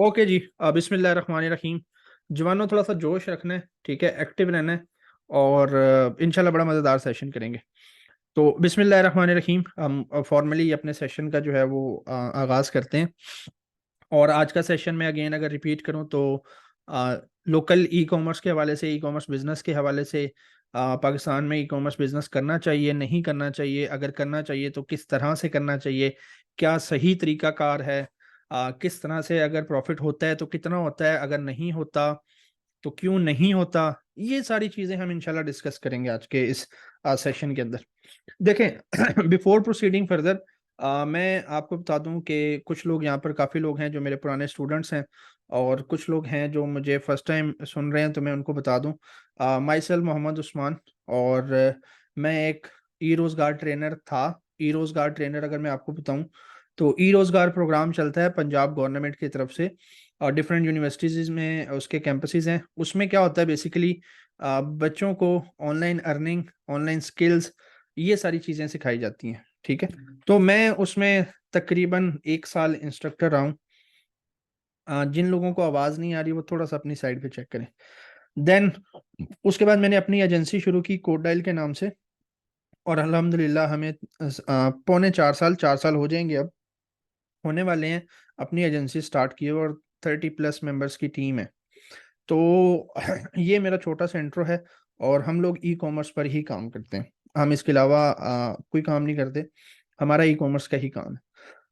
Okay जी। बिस्मिल्लाहिर्रहमानिर्रहीम। जवानों, थोड़ा सा जोश रखना है, ठीक है, एक्टिव रहना है और इंशाल्लाह बड़ा मज़ेदार सेशन करेंगे। तो बिस्मिल्लाहिर्रहमानिर्रहीम, हम फॉर्मली अपने सेशन का जो है वो आगाज़ करते हैं। और आज का सेशन में अगेन अगर रिपीट करूं तो लोकल ई कॉमर्स के हवाले से, ई कॉमर्स बिजनेस के हवाले से, पाकिस्तान में ई कॉमर्स बिजनेस करना चाहिए, नहीं करना चाहिए, अगर करना चाहिए तो किस तरह से करना चाहिए, क्या सही तरीका कार है, किस तरह से, अगर प्रॉफिट होता है तो कितना होता है, अगर नहीं होता तो क्यों नहीं होता। ये सारी चीज़ें हम इंशाल्लाह डिस्कस करेंगे आज के इस सेशन के अंदर। देखें, बिफोर प्रोसीडिंग फर्दर, मैं आपको बता दूं कि कुछ लोग यहाँ पर, काफ़ी लोग हैं जो मेरे पुराने स्टूडेंट्स हैं और कुछ लोग हैं जो मुझे फर्स्ट टाइम सुन रहे हैं, तो मैं उनको बता दूं। माई सेल्फ मोहम्मद उस्मान, और मैं एक ई रोज़गार ट्रेनर था। ई रोज़गार ट्रेनर अगर मैं आपको बताऊं तो ई रोज़गार प्रोग्राम चलता है पंजाब गवर्नमेंट की तरफ से और डिफरेंट यूनिवर्सिटीज़ में उसके कैंपसेस हैं। उसमें क्या होता है बेसिकली, बच्चों को ऑनलाइन अर्निंग, ऑनलाइन स्किल्स, ये सारी चीज़ें सिखाई जाती हैं, ठीक है। तो मैं उसमें तकरीबन 1 साल इंस्ट्रक्टर रहा हूँ। जिन लोगों को आवाज़ नहीं आ रही वो थोड़ा सा अपनी साइड पे चेक करें। देन उसके बाद मैंने अपनी एजेंसी शुरू की कोडाइल के नाम से, और अल्हम्दुलिल्लाह हमें पौने 4 साल, 4 साल हो जाएंगे अब, होने वाले हैं, अपनी एजेंसी स्टार्ट की है और 30+ मेंबर्स की टीम है। तो ये मेरा छोटा सा इंट्रो है और हम लोग ई कॉमर्स पर ही काम करते हैं। हम इसके अलावा कोई काम नहीं करते, हमारा ई कॉमर्स का ही काम है।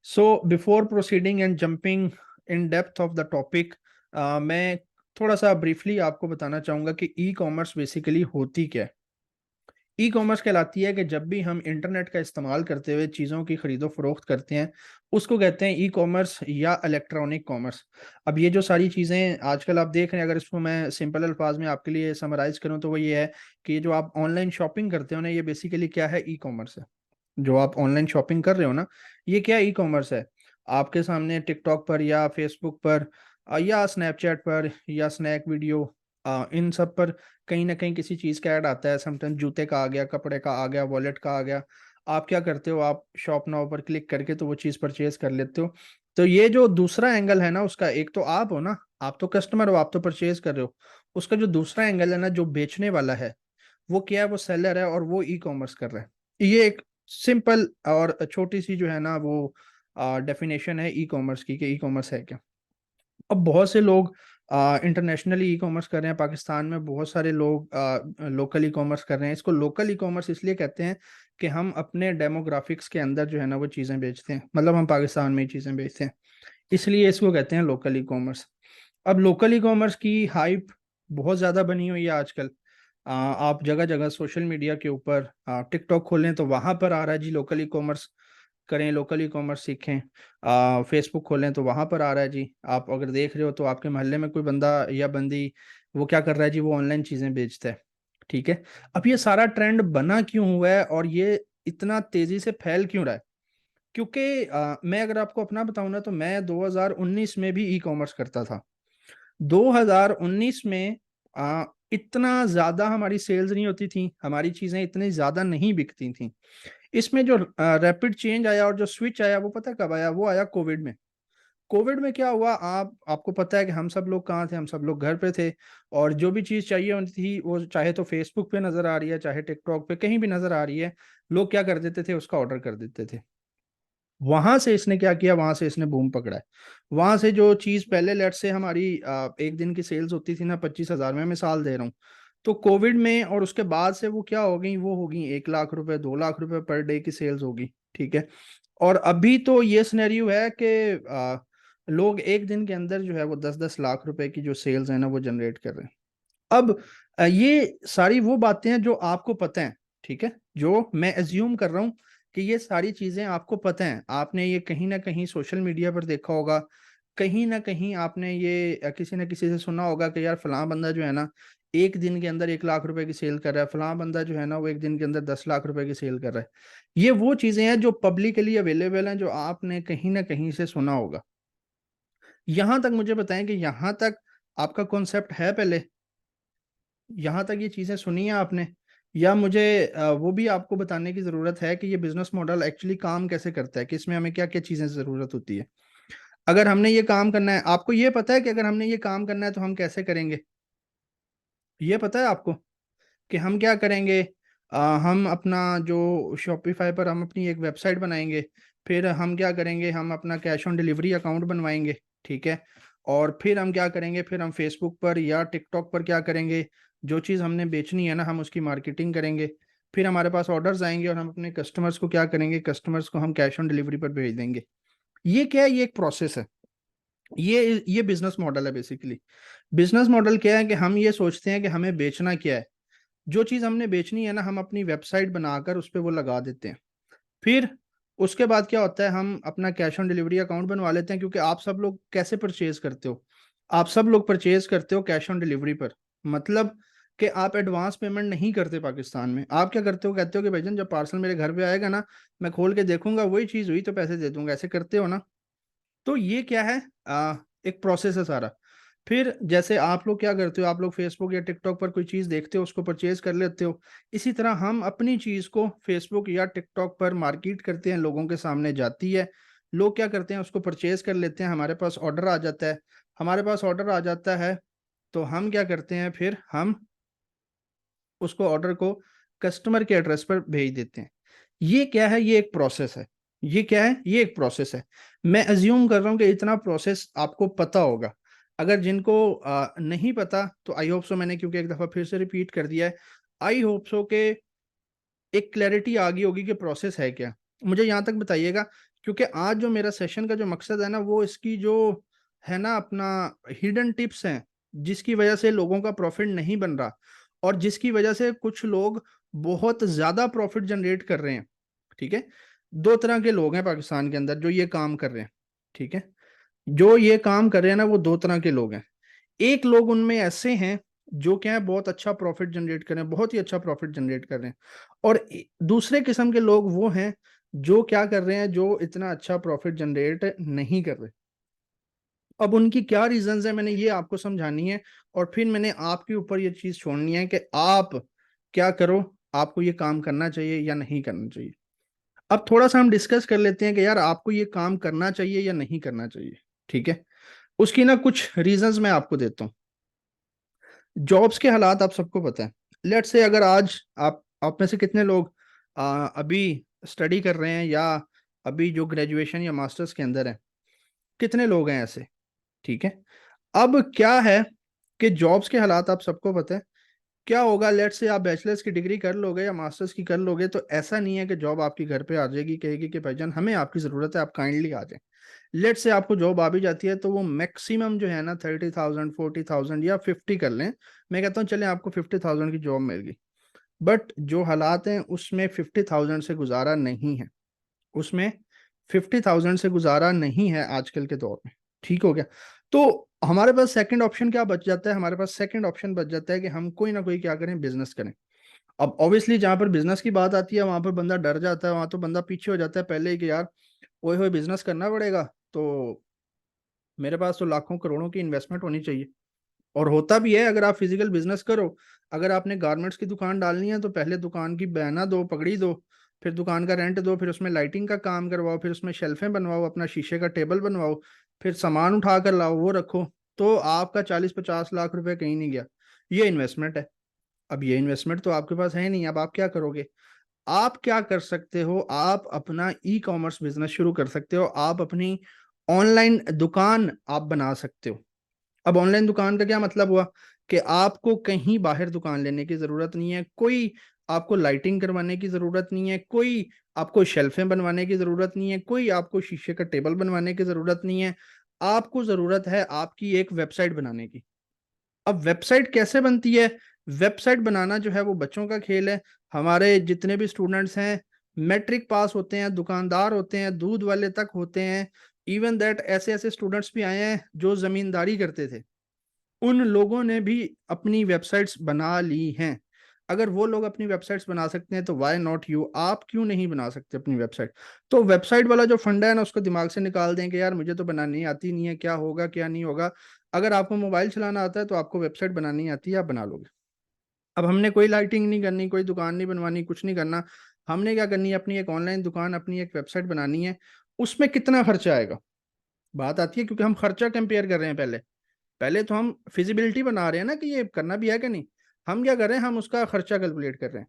So before proceeding and jumping in depth of the topic, मैं थोड़ा सा ब्रीफली आपको बताना चाहूँगा कि ई कॉमर्स बेसिकली होती क्या है। ई कॉमर्स कहलाती है कि जब भी हम इंटरनेट का इस्तेमाल करते हुए चीज़ों की खरीदो फरोख्त करते हैं, उसको कहते हैं ई कॉमर्स या इलेक्ट्रॉनिक कॉमर्स। अब ये जो सारी चीज़ें आजकल आप देख रहे हैं, अगर इसको मैं सिंपल अल्फाज में आपके लिए समराइज करूं तो वो ये है कि ये जो आप ऑनलाइन शॉपिंग करते हो ना, ये बेसिकली क्या है, ई कॉमर्स है। जो आप ऑनलाइन शॉपिंग कर रहे हो ना, ये क्या ई कॉमर्स है। आपके सामने टिकटॉक पर या फेसबुक पर या स्नैपचैट पर या स्नैक वीडियो, इन सब पर कहीं ना कहीं किसी चीज़ का ऐड आता है। समटाइम जूते का आ गया, कपड़े का आ गया, वॉलेट का आ गया। आप क्या करते हो, आप शॉप नाउ पर क्लिक करके तो वो चीज़ परचेज कर लेते हो। तो ये जो दूसरा एंगल है ना उसका, एक तो आप हो ना, आप तो कस्टमर हो, आप तो परचेज कर रहे हो। उसका जो दूसरा एंगल है ना, जो बेचने वाला है, वो क्या है, वो सेलर है और वो ई कॉमर्स कर रहा है। ये एक सिंपल और छोटी सी जो है ना वो डेफिनेशन है ई कॉमर्स की, कि ई कॉमर्स है क्या। अब बहुत से लोग इंटरनेशनली ई कॉमर्स कर रहे हैं, पाकिस्तान में बहुत सारे लोग लोकल ई कॉमर्स कर रहे हैं। इसको लोकल ई कॉमर्स इसलिए कहते हैं कि हम अपने डेमोग्राफिक्स के अंदर जो है ना वो चीज़ें बेचते हैं, मतलब हम पाकिस्तान में ही चीज़ें बेचते हैं, इसलिए इसको कहते हैं लोकल ई कॉमर्स। अब लोकल ई कॉमर्स की हाइप बहुत ज़्यादा बनी हुई है आजकल। आप जगह जगह सोशल मीडिया के ऊपर टिकटॉक खोलें तो वहाँ पर आ रहा है जी, लोकल ई कॉमर्स करें, लोकल ई कॉमर्स सीखें। फेसबुक खोलें तो वहाँ पर आ रहा है जी। आप अगर देख रहे हो तो आपके मोहल्ले में कोई बंदा या बंदी वो क्या कर रहा है जी, वो ऑनलाइन चीज़ें बेचता है, ठीक है। अब ये सारा ट्रेंड बना क्यों हुआ है और ये इतना तेज़ी से फैल क्यों रहा है? क्योंकि मैं अगर आपको अपना बताऊं ना, तो मैं 2019 में भी ई कॉमर्स करता था। 2019 में इतना ज़्यादा हमारी सेल्स नहीं होती थी, हमारी चीज़ें इतनी ज़्यादा नहीं बिकती थी। इसमें जो रैपिड चेंज आया और जो स्विच आया, वो पता कब आया, वो आया कोविड में। कोविड में क्या हुआ, आपको पता है कि हम सब लोग कहाँ थे, हम सब लोग घर पे थे। और जो भी चीज़ चाहिए होती थी, वो चाहे तो फेसबुक पे नज़र आ रही है, चाहे टिकटॉक पे, कहीं भी नज़र आ रही है, लोग क्या कर देते थे, उसका ऑर्डर कर देते थे। वहां से इसने क्या किया, वहां से इसने बूम पकड़ा है। वहां से जो चीज पहले लेट से हमारी एक दिन की सेल्स होती थी ना 25,000 में, मिसाल दे रहा हूँ, तो कोविड में और उसके बाद से वो क्या हो गई, वो हो गई 1 लाख रुपए, 2 लाख रुपए पर डे की सेल्स होगी, ठीक है। और अभी तो ये सिनेरियो है कि लोग एक दिन के अंदर जो है वो 10-10 लाख रुपए की जो सेल्स है ना वो जनरेट कर रहे हैं। अब ये सारी वो बातें हैं जो आपको पता है, ठीक है, जो मैं एज्यूम कर रहा हूँ कि ये सारी चीजें आपको पता हैं। आपने ये कहीं ना कहीं सोशल मीडिया पर देखा होगा, कहीं ना कहीं आपने ये किसी ना किसी से सुना होगा कि यार फलां बंदा जो है ना एक दिन के अंदर 1 लाख रुपए की सेल कर रहा है, फलां बंदा जो है ना वो एक दिन के अंदर 10 लाख रुपए की सेल कर रहा है। ये वो चीजें हैं जो पब्लिकली अवेलेबल हैं, जो आपने कहीं ना कहीं से सुना होगा। यहां तक मुझे बताएं कि यहाँ तक आपका कॉन्सेप्ट है पहले, यहाँ तक ये चीज़ें सुनी है आपने, या मुझे वो भी आपको बताने की ज़रूरत है कि ये बिजनेस मॉडल एक्चुअली काम कैसे करता है, कि इसमें हमें क्या क्या चीज़ें ज़रूरत होती है। अगर हमने ये काम करना है, आपको ये पता है कि अगर हमने ये काम करना है तो हम कैसे करेंगे? ये पता है आपको कि हम क्या करेंगे? हम अपना जो शॉपिफाई पर हम अपनी एक वेबसाइट बनाएंगे, फिर हम क्या करेंगे, हम अपना कैश ऑन डिलीवरी अकाउंट बनवाएंगे, ठीक है। और फिर हम क्या करेंगे, फिर हम फेसबुक पर या टिकटॉक पर क्या करेंगे, जो चीज़ हमने बेचनी है ना, हम उसकी मार्केटिंग करेंगे। फिर हमारे पास ऑर्डर्स आएंगे और हम अपने कस्टमर्स को क्या करेंगे, कस्टमर्स को हम कैश ऑन डिलीवरी पर भेज देंगे। ये क्या है? ये एक प्रोसेस है। ये बिजनेस मॉडल है बेसिकली। बिजनेस मॉडल क्या है कि हम ये सोचते हैं कि हमें बेचना क्या है, जो चीज हमने बेचनी है ना, हम अपनी वेबसाइट बनाकर उस पर वो लगा देते हैं। फिर उसके बाद क्या होता है, हम अपना कैश ऑन डिलीवरी अकाउंट बनवा लेते हैं, क्योंकि आप सब लोग कैसे परचेज करते हो? आप सब लोग परचेज करते हो कैश ऑन डिलीवरी पर। मतलब कि आप एडवांस पेमेंट नहीं करते पाकिस्तान में। आप क्या करते हो, कहते हो कि भाईजान जब पार्सल मेरे घर पे आएगा ना, मैं खोल के देखूंगा वही चीज हुई तो पैसे दे दूंगा, ऐसे करते हो ना? तो ये क्या है, एक प्रोसेस है सारा। फिर जैसे आप लोग क्या करते हो, आप लोग फेसबुक या टिकटॉक पर कोई चीज देखते हो, उसको परचेज कर लेते हो। इसी तरह हम अपनी चीज को फेसबुक या टिकटॉक पर मार्केट करते हैं, लोगों के सामने जाती है। लोग क्या करते हैं, उसको परचेज कर लेते हैं, हमारे पास ऑर्डर आ जाता है। हमारे पास ऑर्डर आ जाता है तो हम क्या करते हैं, फिर हम उसको ऑर्डर को कस्टमर के एड्रेस पर भेज देते हैं। ये क्या है? ये एक प्रोसेस है। ये क्या है? ये एक प्रोसेस है। मैं अज्यूम कर रहा हूँ कि इतना प्रोसेस आपको पता होगा। अगर जिनको नहीं पता तो आई होप सो, मैंने क्योंकि एक दफा फिर से रिपीट कर दिया है, आई होप सो के एक क्लैरिटी आ गई होगी कि प्रोसेस है क्या। मुझे यहाँ तक बताइएगा, क्योंकि आज जो मेरा सेशन का जो मकसद है ना, वो इसकी जो है ना अपना हिडन टिप्स हैं, जिसकी वजह से लोगों का प्रॉफिट नहीं बन रहा और जिसकी वजह से कुछ लोग बहुत ज्यादा प्रॉफिट जनरेट कर रहे हैं, ठीक है। दो तरह के लोग हैं पाकिस्तान के अंदर जो ये काम कर रहे हैं, ठीक है। जो ये काम कर रहे हैं ना, वो दो तरह के लोग हैं। एक लोग उनमें ऐसे हैं जो क्या है, बहुत अच्छा प्रॉफिट जनरेट कर रहे हैं, बहुत ही अच्छा प्रॉफिट जनरेट कर रहे हैं। और दूसरे किस्म के लोग वो हैं जो क्या कर रहे हैं, जो इतना अच्छा प्रॉफिट जनरेट नहीं कर रहे। अब उनकी क्या रीजंस है, मैंने ये आपको समझानी है। और फिर मैंने आपके ऊपर ये चीज छोड़नी है कि आप क्या करो, आपको ये काम करना चाहिए या नहीं करना चाहिए। अब थोड़ा सा हम डिस्कस कर लेते हैं कि यार आपको ये काम करना चाहिए या नहीं करना चाहिए, ठीक है। उसकी ना कुछ रीजंस मैं आपको देता हूँ। जॉब्स के हालात आप सबको पता है। लेट से अगर आज आप में से कितने लोग अभी स्टडी कर रहे हैं, या अभी जो ग्रेजुएशन या मास्टर्स के अंदर हैं, कितने लोग हैं ऐसे, ठीक है। अब क्या है कि जॉब्स के हालात आप सबको पता है। क्या होगा, लेट से आप बैचलर्स की डिग्री कर लोगे या मास्टर्स की कर लोगे, तो ऐसा नहीं है कि जॉब आपकी घर पे आ जाएगी, कहेगी कि भाईजान हमें आपकी ज़रूरत है, आप काइंडली आ जाएं। लेट से आपको जॉब आ भी जाती है तो वो मैक्सिमम जो है ना 30,000, 40,000 या 50 कर लें। मैं कहता हूँ चले आपको 50,000 की जॉब मिल गई, बट जो हालात हैं उसमें 50,000 से गुजारा नहीं है। उसमें 50,000 से गुजारा नहीं है आजकल के दौर में, ठीक हो गया। तो हमारे पास सेकंड ऑप्शन क्या बच जाता है, हमारे पास सेकंड ऑप्शन बच जाता है कि हम कोई ना कोई क्या करें, बिजनेस करें। अब ऑब्वियसली जहां पर बिजनेस की बात आती है वहां पर बंदा डर जाता है, वहां तो बंदा पीछे हो जाता है पहले ही कि यार ओए होए बिजनेस करना पड़ेगा, तो मेरे पास तो लाखों करोड़ों की इन्वेस्टमेंट होनी चाहिए। और होता भी है, अगर आप फिजिकल बिजनेस करो, अगर आपने गारमेंट्स की दुकान डालनी है तो पहले दुकान की बैना दो, पगड़ी दो, फिर दुकान का रेंट दो, फिर उसमें लाइटिंग का काम करवाओ, फिर उसमें शेल्फें बनवाओ, अपना शीशे का टेबल बनवाओ, फिर सामान उठा कर लाओ वो रखो। तो आपका 40-50 लाख रुपए कहीं नहीं गया। ये इन्वेस्टमेंट है। अब ये इन्वेस्टमेंट तो आपके पास है नहीं, अब आप क्या करोगे? आप क्या कर सकते हो, आप अपना ई कॉमर्स बिजनेस शुरू कर सकते हो, आप अपनी ऑनलाइन दुकान आप बना सकते हो। अब ऑनलाइन दुकान का क्या मतलब हुआ कि आपको कहीं बाहर दुकान लेने की जरूरत नहीं है, कोई आपको लाइटिंग करवाने की जरूरत नहीं है, कोई आपको शेल्फें बनवाने की जरूरत नहीं है, कोई आपको शीशे का टेबल बनवाने की जरूरत नहीं है। आपको जरूरत है आपकी एक वेबसाइट बनाने की। अब वेबसाइट कैसे बनती है? वेबसाइट बनाना जो है वो बच्चों का खेल है। हमारे जितने भी स्टूडेंट्स हैं, मैट्रिक पास होते हैं, दुकानदार होते हैं, दूध वाले तक होते हैं, इवन दैट ऐसे ऐसे स्टूडेंट्स भी आए हैं जो जमींदारी करते थे, उन लोगों ने भी अपनी वेबसाइट्स बना ली हैं। अगर वो लोग अपनी वेबसाइट्स बना सकते हैं तो वाई नॉट यू, आप क्यों नहीं बना सकते अपनी वेबसाइट? तो वेबसाइट वाला जो फंडा है ना, उसको दिमाग से निकाल दें कि यार मुझे तो बनानी आती नहीं है, क्या होगा क्या नहीं होगा। अगर आपको मोबाइल चलाना आता है तो आपको वेबसाइट बनानी आती है, आप बना लोगे। अब हमने कोई लाइटिंग नहीं करनी, कोई दुकान नहीं बनवानी, कुछ नहीं करना। हमने क्या करनी है, अपनी एक ऑनलाइन दुकान, अपनी एक वेबसाइट बनानी है। उसमें कितना खर्चा आएगा? बात आती है, क्योंकि हम खर्चा कंपेयर कर रहे हैं। पहले पहले तो हम फिजिबिलिटी बना रहे हैं ना कि ये करना भी है कि नहीं। हम क्या कर रहे हैं, हम उसका खर्चा कैलकुलेट कर रहे हैं।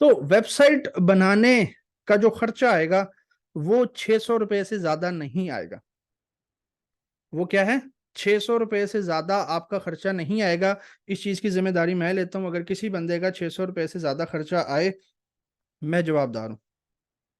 तो वेबसाइट बनाने का जो खर्चा आएगा वो 600 रुपये से ज्यादा नहीं आएगा। वो क्या है, 600 रुपये से ज्यादा आपका खर्चा नहीं आएगा। इस चीज की जिम्मेदारी मैं लेता हूं। अगर किसी बंदे का 600 रुपये से ज्यादा खर्चा आए, मैं जवाबदार हूँ।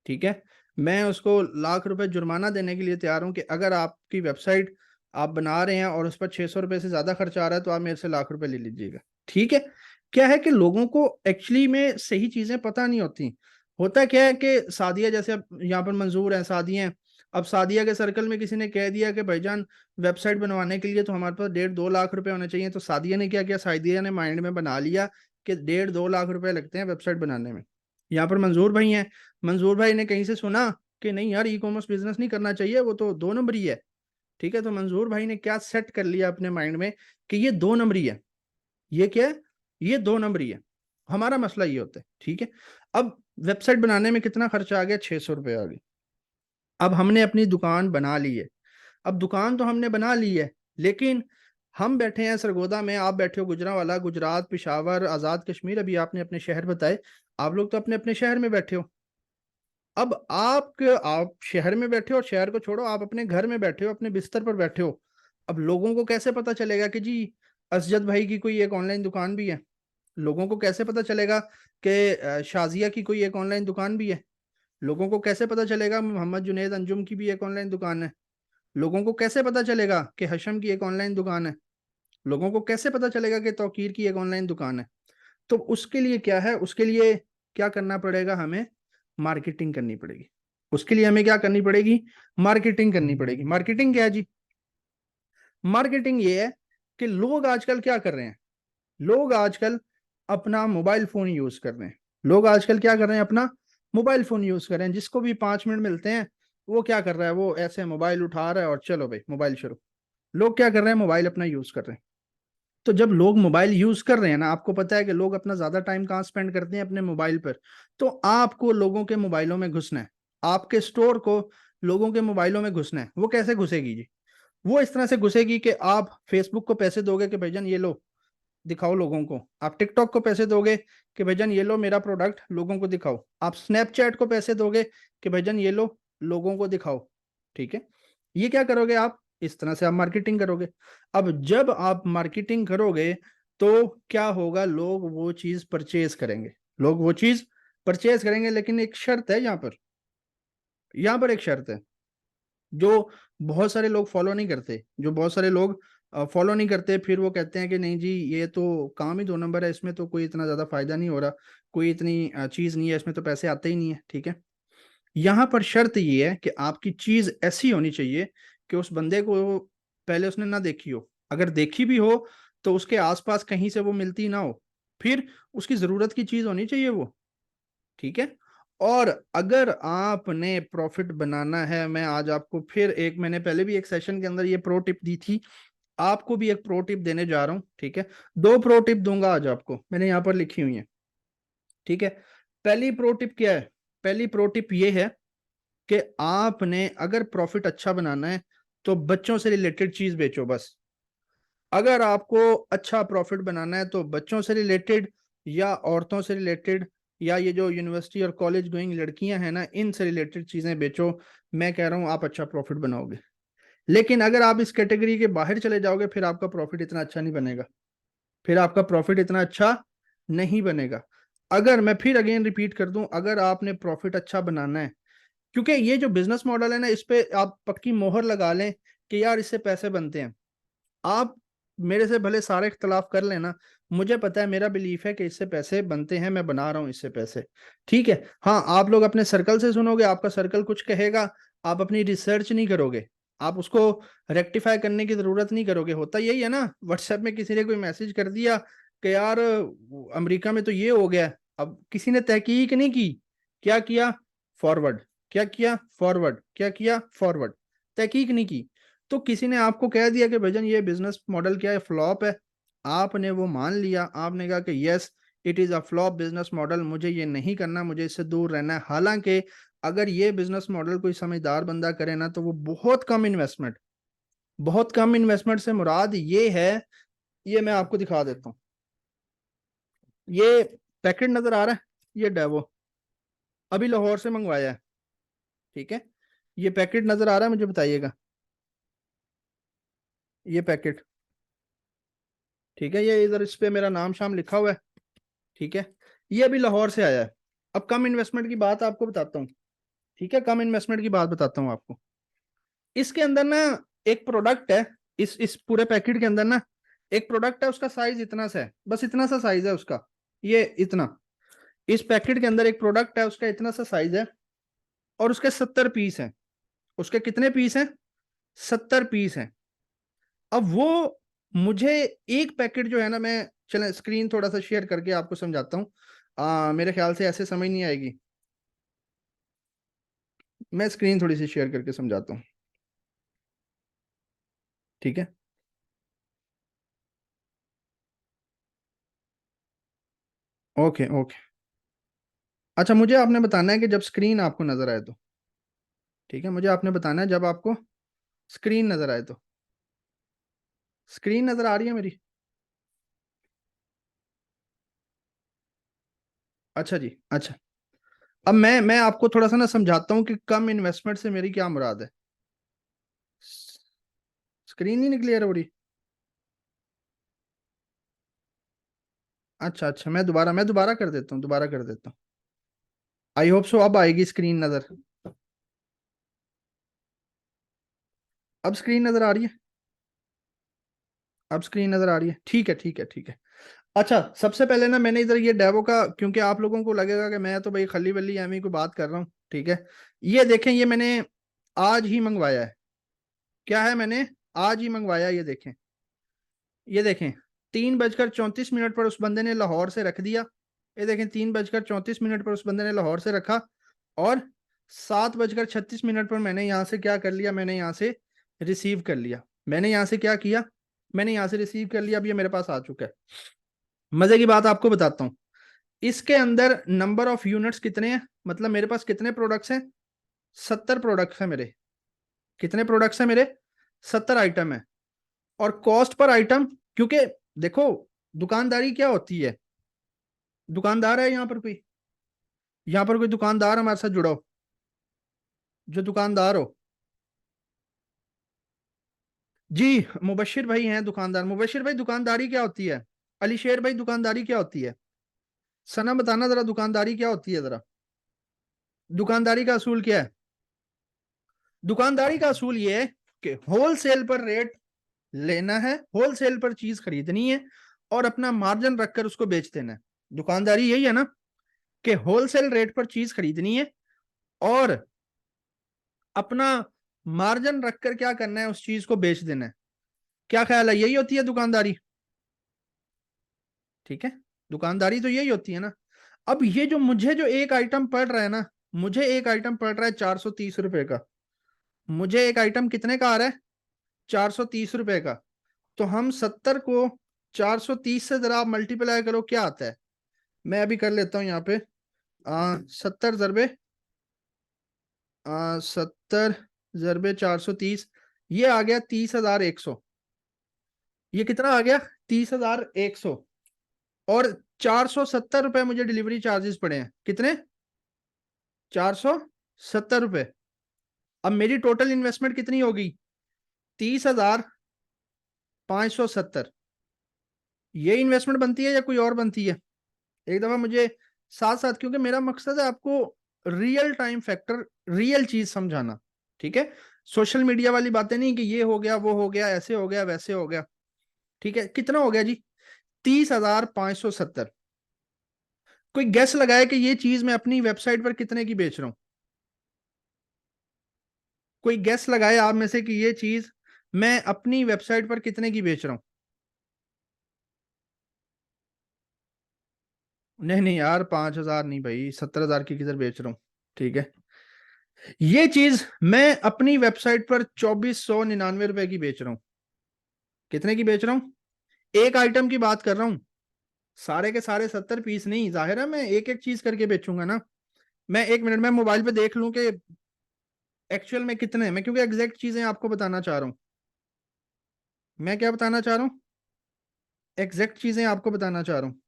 ठीक है, मैं उसको लाख रुपए जुर्माना देने के लिए तैयार हूं कि अगर आपकी वेबसाइट आप बना रहे हैं और उस पर 600 रुपये से ज्यादा खर्चा आ रहा है तो आप मेरे से लाख रुपए ले लीजिएगा। ठीक है। क्या है कि लोगों को एक्चुअली में सही चीजें पता नहीं होती। होता क्या है कि सादिया, जैसे अब यहाँ पर मंजूर है सादिया, अब सादिया के सर्कल में किसी ने कह दिया कि भाईजान वेबसाइट बनवाने के लिए तो हमारे पास 1.5-2 लाख रुपए होने चाहिए। तो सादिया ने क्या किया, सादिया ने माइंड में बना लिया कि 1.5-2 लाख रुपए लगते हैं वेबसाइट बनाने में। यहाँ पर मंजूर भाई हैं, मंजूर भाई ने कहीं से सुना कि नहीं यार ई कॉमर्स बिजनेस नहीं करना चाहिए, वो तो 2 नंबरी है। ठीक है, तो मंजूर भाई ने क्या सेट कर लिया अपने माइंड में कि ये 2 नंबरी है। ये क्या है, ये 2 नंबरी है। हमारा मसला ये होता है। ठीक है, अब वेबसाइट बनाने में कितना खर्चा आ गया, 600 रुपये आ गए। अब हमने अपनी दुकान बना ली है। अब दुकान तो हमने बना ली है, लेकिन हम बैठे हैं सरगोदा में, आप बैठे हो गुजरांवाला, गुजरात, पिशावर, आजाद कश्मीर, अभी आपने अपने शहर बताए। आप लोग तो अपने अपने शहर में बैठे हो। अब आप शहर में बैठे हो, और शहर को छोड़ो, आप अपने घर में बैठे हो, अपने बिस्तर पर बैठे हो। अब लोगों को कैसे पता चलेगा कि जी असजद भाई की कोई एक ऑनलाइन दुकान भी है। लोगों को कैसे पता चलेगा कि शाजिया की कोई एक ऑनलाइन दुकान भी है। लोगों को कैसे पता चलेगा मोहम्मद जुनेद अंजुम की भी एक ऑनलाइन दुकान है। लोगों को कैसे पता चलेगा कि हशम की एक ऑनलाइन दुकान है। लोगों को कैसे पता चलेगा कि तौकीर की एक ऑनलाइन दुकान है। तो उसके लिए क्या है, उसके लिए क्या करना पड़ेगा, हमें मार्केटिंग करनी पड़ेगी। उसके लिए हमें क्या करनी पड़ेगी, मार्केटिंग करनी पड़ेगी। मार्केटिंग क्या है जी, मार्केटिंग ये है कि लोग आजकल क्या कर रहे हैं, लोग आजकल अपना मोबाइल फोन यूज कर रहे हैं। लोग आजकल क्या कर रहे हैं, अपना मोबाइल फोन यूज कर रहे हैं। जिसको भी 5 मिनट मिलते हैं वो क्या कर रहा है, वो ऐसे मोबाइल उठा रहा है और चलो भाई मोबाइल शुरू। लोग क्या कर रहे हैं, मोबाइल अपना यूज कर रहे हैं। तो जब लोग मोबाइल यूज कर रहे हैं ना, आपको पता है कि लोग अपना ज्यादा टाइम कहाँ स्पेंड करते हैं, अपने मोबाइल पर। तो आपको लोगों के मोबाइलों में घुसना है, आपके स्टोर को लोगों के मोबाइलों में घुसना है। वो कैसे घुसेगी जी, वो इस तरह से घुसेगी कि आप फेसबुक को पैसे दोगे कि भाईजान ये लो दिखाओ लोगों को। आप टिकटॉक को पैसे दोगे कि भाईजान ये लो मेरा प्रोडक्ट लोगों को दिखाओ। आप स्नैपचैट को पैसे दोगे कि भाईजान ये लो लोगों को दिखाओ। ठीक है, ये क्या करोगे आप, इस तरह से आप मार्केटिंग करोगे। अब जब आप मार्केटिंग करोगे तो क्या होगा, लोग वो चीज परचेज करेंगे। लोग वो चीज परचेज करेंगे, लेकिन एक शर्त है यहाँ पर, यहाँ पर एक शर्त है जो बहुत सारे लोग फॉलो नहीं करते। जो बहुत सारे लोग फॉलो नहीं करते, फिर वो कहते हैं कि नहीं जी ये तो काम ही 2 नंबर है, इसमें तो कोई इतना ज्यादा फायदा नहीं हो रहा, कोई इतनी चीज नहीं है, इसमें तो पैसे आते ही नहीं है। ठीक है, यहाँ पर शर्त ये है कि आपकी चीज ऐसी होनी चाहिए कि उस बंदे को पहले उसने ना देखी हो, अगर देखी भी हो तो उसके आसपास कहीं से वो मिलती ना हो, फिर उसकी जरूरत की चीज होनी चाहिए वो। ठीक है, और अगर आपने प्रॉफिट बनाना है, मैं आज आपको फिर एक, मैंने पहले भी एक सेशन के अंदर ये प्रो टिप दी थी, आपको भी एक प्रो टिप देने जा रहा हूं। ठीक है, 2 प्रो टिप दूंगा आज आपको, मैंने यहाँ पर लिखी हुई है। ठीक है, पहली प्रो टिप क्या है, पहली प्रो टिप ये है कि आपने अगर प्रॉफिट अच्छा बनाना है तो बच्चों से रिलेटेड चीज बेचो बस। अगर आपको अच्छा प्रॉफिट बनाना है तो बच्चों से रिलेटेड, या औरतों से रिलेटेड, या ये जो यूनिवर्सिटी और कॉलेज गोइंग लड़कियां हैं ना, इनसे रिलेटेड चीजें बेचो। मैं कह रहा हूं आप अच्छा प्रॉफिट बनाओगे। लेकिन अगर आप इस कैटेगरी के बाहर चले जाओगे फिर आपका प्रॉफिट इतना अच्छा नहीं बनेगा, फिर आपका प्रॉफिट इतना अच्छा नहीं बनेगा। अगर मैं फिर अगेन रिपीट कर दूं, अगर आपने प्रॉफिट अच्छा बनाना है, क्योंकि ये जो बिजनेस मॉडल है ना, इस पे आप पक्की मोहर लगा लें कि यार इससे पैसे बनते हैं। आप मेरे से भले सारे इख्तलाफ कर लेना, मुझे पता है, मेरा बिलीफ है कि इससे पैसे बनते हैं, मैं बना रहा हूं इससे पैसे। ठीक है, हाँ आप लोग अपने सर्कल से सुनोगे, आपका सर्कल कुछ कहेगा, आप अपनी रिसर्च नहीं करोगे, आप उसको रेक्टिफाई करने की जरूरत नहीं करोगे। होता यही है ना, व्हाट्सएप में किसी ने कोई मैसेज कर दिया कि यार अमेरिका में तो ये हो गया, अब किसी ने तहकीक नहीं की, क्या किया, फॉरवर्ड, क्या किया, फॉरवर्ड, क्या किया, फॉरवर्ड, तहकीक नहीं की। तो किसी ने आपको कह दिया कि भजन ये बिजनेस मॉडल क्या है, फ्लॉप है। आपने वो मान लिया, आपने कहा कि yes it is a flop business model, मुझे ये नहीं करना, मुझे इससे दूर रहना है। हालांकि अगर ये बिजनेस मॉडल कोई समझदार बंदा करे ना तो वो बहुत कम इन्वेस्टमेंट, बहुत कम इन्वेस्टमेंट से मुराद ये है, ये मैं आपको दिखा देता हूँ। ये पैकेट नजर आ रहा है, ये डेवो अभी लाहौर से मंगवाया है, ठीक है। ये पैकेट नजर आ रहा है, मुझे बताइएगा। ये पैकेट, ठीक है, ये इधर इस पे मेरा नाम शाम लिखा हुआ है, ठीक है। ये अभी लाहौर से आया है। अब कम इन्वेस्टमेंट की बात आपको बताता हूँ, ठीक है, कम इन्वेस्टमेंट की बात बताता हूँ आपको। इसके अंदर ना एक प्रोडक्ट है, इस पूरे पैकेट के अंदर ना एक प्रोडक्ट है, उसका साइज इतना सा है, बस इतना सा साइज है उसका, ये इतना। इस पैकेट के अंदर एक प्रोडक्ट है, उसका इतना सा साइज है, और उसके 70 पीस हैं। उसके कितने पीस हैं? 70 पीस हैं। अब वो मुझे एक पैकेट जो है ना, मैं चले स्क्रीन थोड़ा सा शेयर करके आपको समझाता हूँ। मेरे ख्याल से ऐसे समझ नहीं आएगी, मैं स्क्रीन थोड़ी सी शेयर करके समझाता हूँ, ठीक है। Okay okay. अच्छा, मुझे आपने बताना है कि जब स्क्रीन आपको नजर आए तो, ठीक है, मुझे आपने बताना है जब आपको स्क्रीन नजर आए तो। स्क्रीन नजर आ रही है मेरी? अच्छा जी, अच्छा। अब मैं आपको थोड़ा सा ना समझाता हूँ कि कम इन्वेस्टमेंट से मेरी क्या मुराद है। स्क्रीन ही नहीं क्लियर हो रही? अच्छा अच्छा, मैं दोबारा कर देता हूँ, दोबारा कर देता हूँ। आई होप सो अब आएगी स्क्रीन नजर। अब स्क्रीन नजर आ रही है? अब स्क्रीन नजर आ रही है, ठीक है ठीक है ठीक है। अच्छा, सबसे पहले ना मैंने इधर ये डेवो का, क्योंकि आप लोगों को लगेगा कि मैं तो भाई खली बल्ली एमी को बात कर रहा हूँ, ठीक है। ये देखें, ये मैंने आज ही मंगवाया है। क्या है? मैंने आज ही मंगवाया, ये देखें, ये देखें। 3:34 पर उस बंदे ने लाहौर से रख दिया। ये देखें, 3:34 पर उस बंदे ने लाहौर से रखा, और 7:36 पर मैंने यहाँ से क्या कर लिया, मैंने यहाँ से रिसीव कर लिया। मैंने यहाँ से क्या किया? मैंने यहाँ से रिसीव कर लिया, अब ये मेरे पास आ चुका है। मजे की बात आपको बताता हूँ, इसके अंदर नंबर ऑफ यूनिट्स कितने हैं, मतलब मेरे पास कितने प्रोडक्ट्स हैं? 70 प्रोडक्ट्स हैं मेरे। कितने प्रोडक्ट्स हैं मेरे? 70 आइटम है। और कॉस्ट पर आइटम, क्योंकि देखो, दुकानदारी क्या होती है? दुकानदार है यहाँ पर कोई? यहाँ पर कोई दुकानदार हमारे साथ जुड़ा हो, जो दुकानदार हो? जी, मुबशिर भाई हैं दुकानदार। मुबशिर भाई, दुकानदारी क्या होती है? अलीशेर भाई, दुकानदारी क्या होती है? सना, बताना जरा, दुकानदारी क्या होती है जरा? दुकानदारी का असूल क्या है? दुकानदारी का असूल ये है कि होलसेल पर रेट लेना है, होलसेल पर चीज खरीदनी है, और अपना मार्जिन रखकर उसको बेच देना है। दुकानदारी यही है ना, कि होलसेल रेट पर चीज खरीदनी है, और अपना मार्जिन रखकर क्या करना है, उस चीज को बेच देना है। क्या ख्याल है, यही होती है दुकानदारी? ठीक है, दुकानदारी तो यही होती है ना। अब ये जो मुझे जो एक आइटम पड़ रहा है ना, मुझे एक आइटम पड़ रहा है 430 रुपए का। मुझे एक आइटम कितने का आ रहा है? 430 रुपए का। तो हम 70 को 430 से जरा आप मल्टीप्लाई करो, क्या आता है? मैं अभी कर लेता हूँ यहाँ पे, 70 70 430, ये आ गया 30,100। ये कितना आ गया? 30,100। और 470 रुपये मुझे डिलीवरी चार्जेस पड़े हैं। कितने? 470 रुपये। अब मेरी टोटल इन्वेस्टमेंट कितनी होगी? 30,570। ये इन्वेस्टमेंट बनती है या कोई और बनती है? एक दफा मुझे साथ साथ, क्योंकि मेरा मकसद है आपको रियल टाइम फैक्टर, रियल चीज समझाना, ठीक है। सोशल मीडिया वाली बातें नहीं कि ये हो गया, वो हो गया, ऐसे हो गया, वैसे हो गया। ठीक है, कितना हो गया जी? 30,570। कोई गेस लगाए कि ये चीज मैं अपनी वेबसाइट पर कितने की बेच रहा हूं? कोई गेस लगाए आप में से कि ये चीज मैं अपनी वेबसाइट पर कितने की बेच रहा हूं? नहीं नहीं यार, 5,000 नहीं भाई, 70,000 की किधर बेच रहा हूँ, ठीक है। ये चीज मैं अपनी वेबसाइट पर 2,499 रुपए की बेच रहा हूँ। कितने की बेच रहा हूँ? एक आइटम की बात कर रहा हूँ, सारे के सारे 70 पीस नहीं। जाहिर है मैं एक एक चीज करके बेचूंगा ना। मैं एक मिनट में मोबाइल पे देख लूं कि एक्चुअल में कितने, मैं क्योंकि एग्जैक्ट चीजें आपको बताना चाह रहा हूँ। मैं क्या बताना चाह रहा हूँ, एग्जैक्ट चीजें आपको बताना चाह रहा हूँ।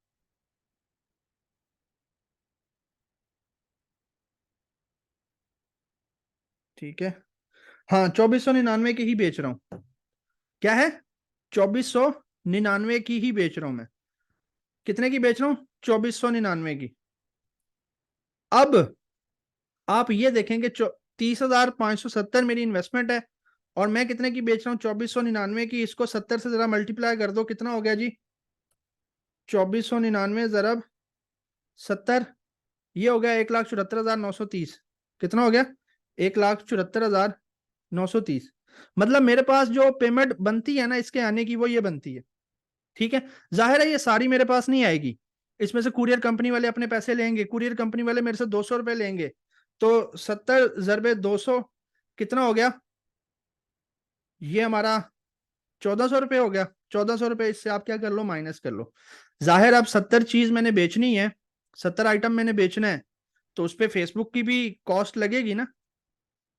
ठीक है, हाँ 2499 की ही बेच रहा हूँ। क्या है, 2499 की ही बेच रहा हूँ मैं। कितने की बेच रहा हूँ, 2499 की। अब आप ये देखेंगे 30,570 मेरी इन्वेस्टमेंट है, और मैं कितने की बेच रहा हूँ, 2499 की। इसको 70 से जरा मल्टीप्लाई कर दो, कितना हो गया जी, 2499 जरब 70, ये हो गया 1,74,930। कितना हो गया, 1,74,930। मतलब मेरे पास जो पेमेंट बनती है ना इसके आने की, वो ये बनती है। ठीक है, जाहिर है ये सारी मेरे पास नहीं आएगी, इसमें से कुरियर कंपनी वाले अपने पैसे लेंगे, कुरियर कंपनी वाले मेरे से 200 रुपए लेंगे। तो 70 × 200 कितना हो गया, ये हमारा 1,400 रुपये हो गया। 1,400 रुपये, इससे आप क्या कर लो, माइनस कर लो। जाहिर अब 70 चीज मैंने बेचनी है, 70 आइटम मैंने बेचना है, तो उस पर फेसबुक की भी कॉस्ट लगेगी ना,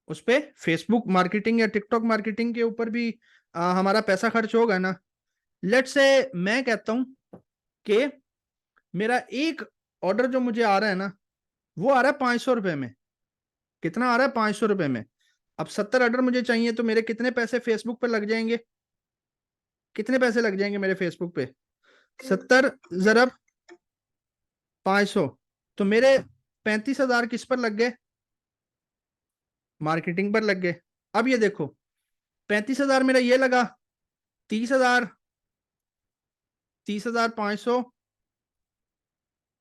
उस पे फेसबुक मार्केटिंग या टिकटॉक मार्केटिंग के ऊपर भी हमारा पैसा खर्च होगा ना। लेट से मैं कहता हूं कि मेरा एक ऑर्डर जो मुझे आ रहा है ना, वो आ रहा है 500 रुपये में। कितना आ रहा है, 500 रुपये में। अब 70 ऑर्डर मुझे चाहिए, तो मेरे कितने पैसे फेसबुक पे लग जाएंगे, कितने पैसे लग जाएंगे मेरे फेसबुक पे, 70 जरब 500, तो मेरे 35,000 किस पर लग गए, मार्केटिंग पर लग गए। अब ये देखो, 35,000 मेरा ये लगा, 30,000, 30,500,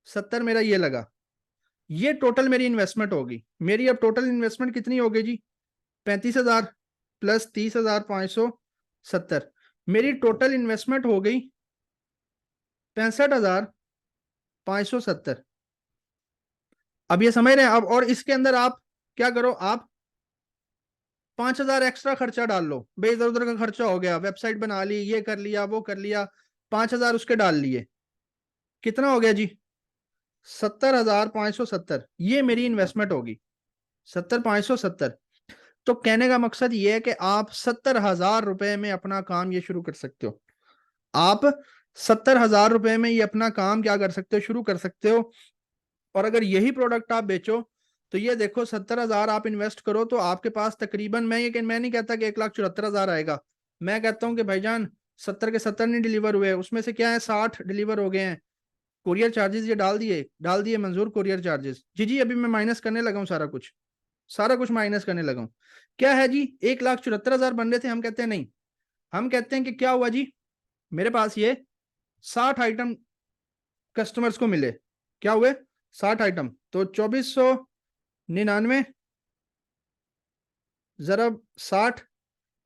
70 मेरा ये लगा। ये टोटल मेरी इन्वेस्टमेंट होगी। मेरी अब टोटल इन्वेस्टमेंट कितनी हो गई जी, 35,000 प्लस 30,500, 70। मेरी टोटल इन्वेस्टमेंट हो गई 65,570। अब ये समझ रहे हैं। अब और इसके अंदर आप क्या करो, आप 5,000 एक्स्ट्रा खर्चा डाल लो, भाई इधर उधर का खर्चा हो गया, वेबसाइट बना ली, ये कर लिया, वो कर लिया, 5,000 उसके डाल लिए। कितना हो गया जी, 70,570। ये मेरी इन्वेस्टमेंट होगी, 70,570। तो कहने का मकसद ये है कि आप 70,000 रुपए में अपना काम ये शुरू कर सकते हो। आप 70,000 रुपए में ये अपना काम क्या कर सकते हो, शुरू कर सकते हो। और अगर यही प्रोडक्ट आप बेचो, तो ये देखो 70,000 आप इन्वेस्ट करो, तो आपके पास तकरीबन, मैं नहीं कहता कि 1,74,000 आएगा। मैं कहता हूँ कि भाईजान 70 के 70 नहीं डिलीवर हुए, उसमें से क्या है 60 डिलीवर हो गए हैं। कुरियर चार्जेस ये डाल दिए मंजूर, कुरियर चार्जेस जी जी, अभी मैं माइनस करने लगा हूँ सारा कुछ, सारा कुछ माइनस करने लगा हूँ। क्या है जी, 1,74,000 बन रहे थे, हम कहते हैं नहीं, हम कहते हैं कि क्या हुआ जी, मेरे पास ये 60 आइटम कस्टमर्स को मिले। क्या हुए, 60 आइटम, तो 2,499 जरब 60,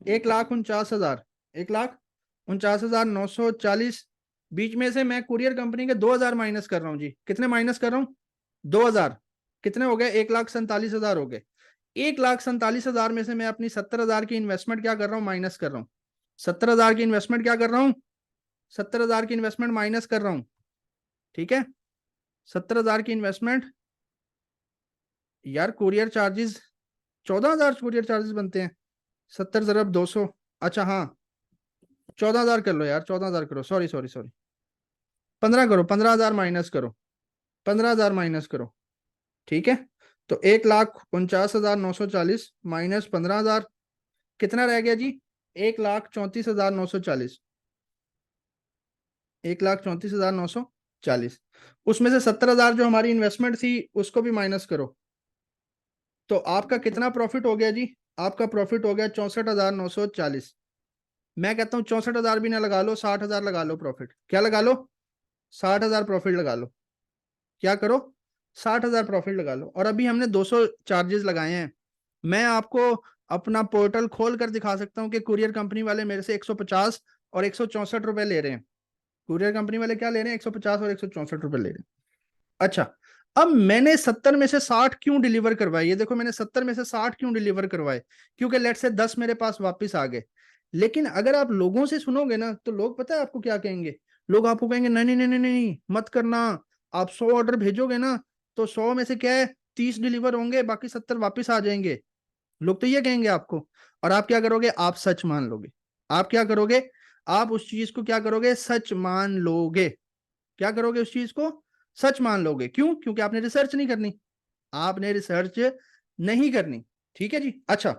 1,49,000, 1,49,940। बीच में से मैं कुरियर कंपनी के 2,000 माइनस कर रहा हूँ जी। कितने माइनस कर रहा हूँ, 2,000। कितने हो गए, 1,47,000 हो गए। 1,47,000 में से मैं अपनी 70,000 की इन्वेस्टमेंट क्या कर रहा हूँ, माइनस कर रहा हूँ। 70,000 की इन्वेस्टमेंट क्या कर रहा हूँ, 70,000 की इन्वेस्टमेंट माइनस कर रहा हूँ। ठीक है, 70,000 की इन्वेस्टमेंट, यार कुरियर चार्जेस 14,000 कुरियर चार्जेस बनते हैं, 70 जरब 200। अच्छा हाँ, 14,000 कर लो यार, 14,000 करो, सॉरी सॉरी सॉरी, 15 करो, 15,000 माइनस करो, 15,000 माइनस करो। ठीक है, तो 1,49,940 माइनस 15,000, कितना रह गया जी, 1,34,940, 1,34,940। उसमें से 70,000 जो हमारी इन्वेस्टमेंट थी उसको भी माइनस करो, तो आपका कितना प्रॉफिट हो गया जी, आपका प्रॉफिट हो गया 64,940। मैं कहता हूँ 64,000 भी ना लगा लो, 60,000 लगा लो प्रॉफिट। क्या लगा लो, 60,000 प्रॉफिट लगा लो। क्या करो, 60,000 प्रॉफिट लगा लो। और अभी हमने 200 चार्जेस लगाए हैं। मैं आपको अपना पोर्टल खोल कर दिखा सकता हूँ कि कुरियर कंपनी वाले मेरे से 150 और 164 रुपए ले रहे हैं। कुरियर कंपनी वाले क्या ले रहे हैं, 150 और 164 रुपए ले रहे हैं। अच्छा, अब मैंने 70 में से 60 क्यों डिलीवर करवाए, ये देखो मैंने 70 में से 60 क्यों डिलीवर करवाए, क्योंकि लेट से 10 मेरे पास वापस आ गए। लेकिन अगर आप लोगों से सुनोगे ना, तो लोग पता है आपको क्या कहेंगे, लोग आपको कहेंगे नहीं नहीं नहीं नहीं नहीं मत करना, आप 100 ऑर्डर भेजोगे ना, तो 100 में से क्या है 30 डिलीवर होंगे, बाकी 70 वापस आ जाएंगे। लोग तो ये कहेंगे आपको। और आप क्या करोगे, आप सच मान लोगे। आप क्या करोगे, आप उस चीज को क्या करोगे, सच मान लोगे। क्या करोगे, उस चीज को सच मान लोगे। क्यों? क्योंकि आपने रिसर्च नहीं करनी, आपने रिसर्च नहीं करनी। ठीक है जी। अच्छा,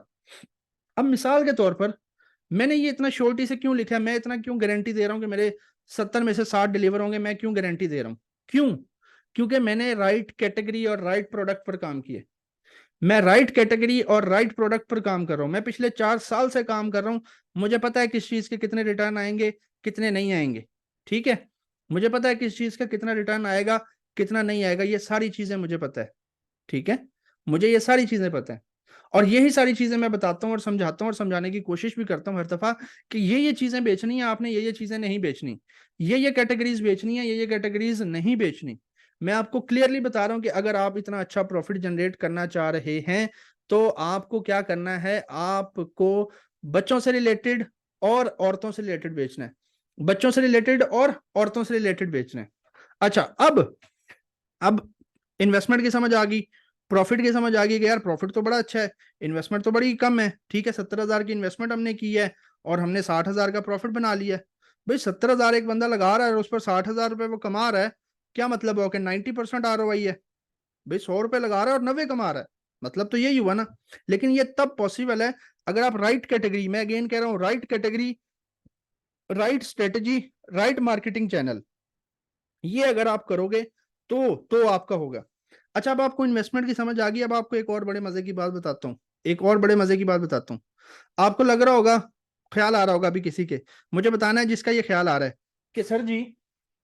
अब मिसाल के तौर पर मैंने ये इतना श्योरिटी से क्यों लिखा है, मैं इतना क्यों गारंटी दे रहा हूं कि मेरे 70 में से 60 डिलीवर होंगे, मैं क्यों गारंटी दे रहा हूं? क्यों? क्योंकि मैंने राइट कैटेगरी और राइट प्रोडक्ट पर काम किए। मैं राइट कैटेगरी और राइट प्रोडक्ट पर काम कर रहा हूं। मैं पिछले 4 साल से काम कर रहा हूं। मुझे पता है किस चीज के कितने रिटर्न आएंगे, कितने नहीं आएंगे। ठीक है, मुझे पता है किस चीज का कितना रिटर्न आएगा, कितना नहीं आएगा। ये सारी चीजें मुझे पता है। ठीक है, मुझे ये सारी चीजें पता है। और यही सारी चीजें मैं बताता हूँ और समझाता हूँ और समझाने की कोशिश भी करता हूँ हर दफा कि ये चीजें बेचनी है आपने, ये चीजें नहीं बेचनी, ये कैटेगरीज बेचनी है, ये कैटेगरीज नहीं बेचनी। मैं आपको क्लियरली बता रहा हूं कि अगर आप इतना अच्छा प्रॉफिट जनरेट करना चाह रहे हैं तो आपको क्या करना है, आपको बच्चों से रिलेटेड और औरतों से रिलेटेड बेचना है। बच्चों से रिलेटेड और औरतों से रिलेटेड बेचना है। अच्छा, अब इन्वेस्टमेंट की समझ आ गई, प्रॉफिट की समझ आ गई कि यार प्रॉफिट तो बड़ा अच्छा है, इन्वेस्टमेंट तो बड़ी कम है। ठीक है, 70,000 की इन्वेस्टमेंट हमने की है और हमने 60,000 का प्रॉफिट बना लिया है। भाई 70,000 एक बंदा लगा रहा है और उस पर 60,000 रुपए वो कमा रहा है, क्या मतलब है कि 90% ROI है। भाई 100 रुपए लगा रहा है और 90 कमा रहा है, मतलब तो यही हुआ ना। लेकिन ये तब पॉसिबल है अगर आप राइट कैटेगरी, मैं अगेन कह रहा हूं, right category, right strategy, right marketing channel, ये अगर आप करोगे तो आपका होगा। अच्छा, अब आपको इन्वेस्टमेंट की समझ आ गई। अब आपको एक और बड़े मजे की बात बताता हूँ, एक और बड़े मजे की बात बताता हूँ। आपको लग रहा होगा, ख्याल आ रहा होगा अभी किसी के, मुझे बताना है जिसका ये ख्याल आ रहा है कि सर जी,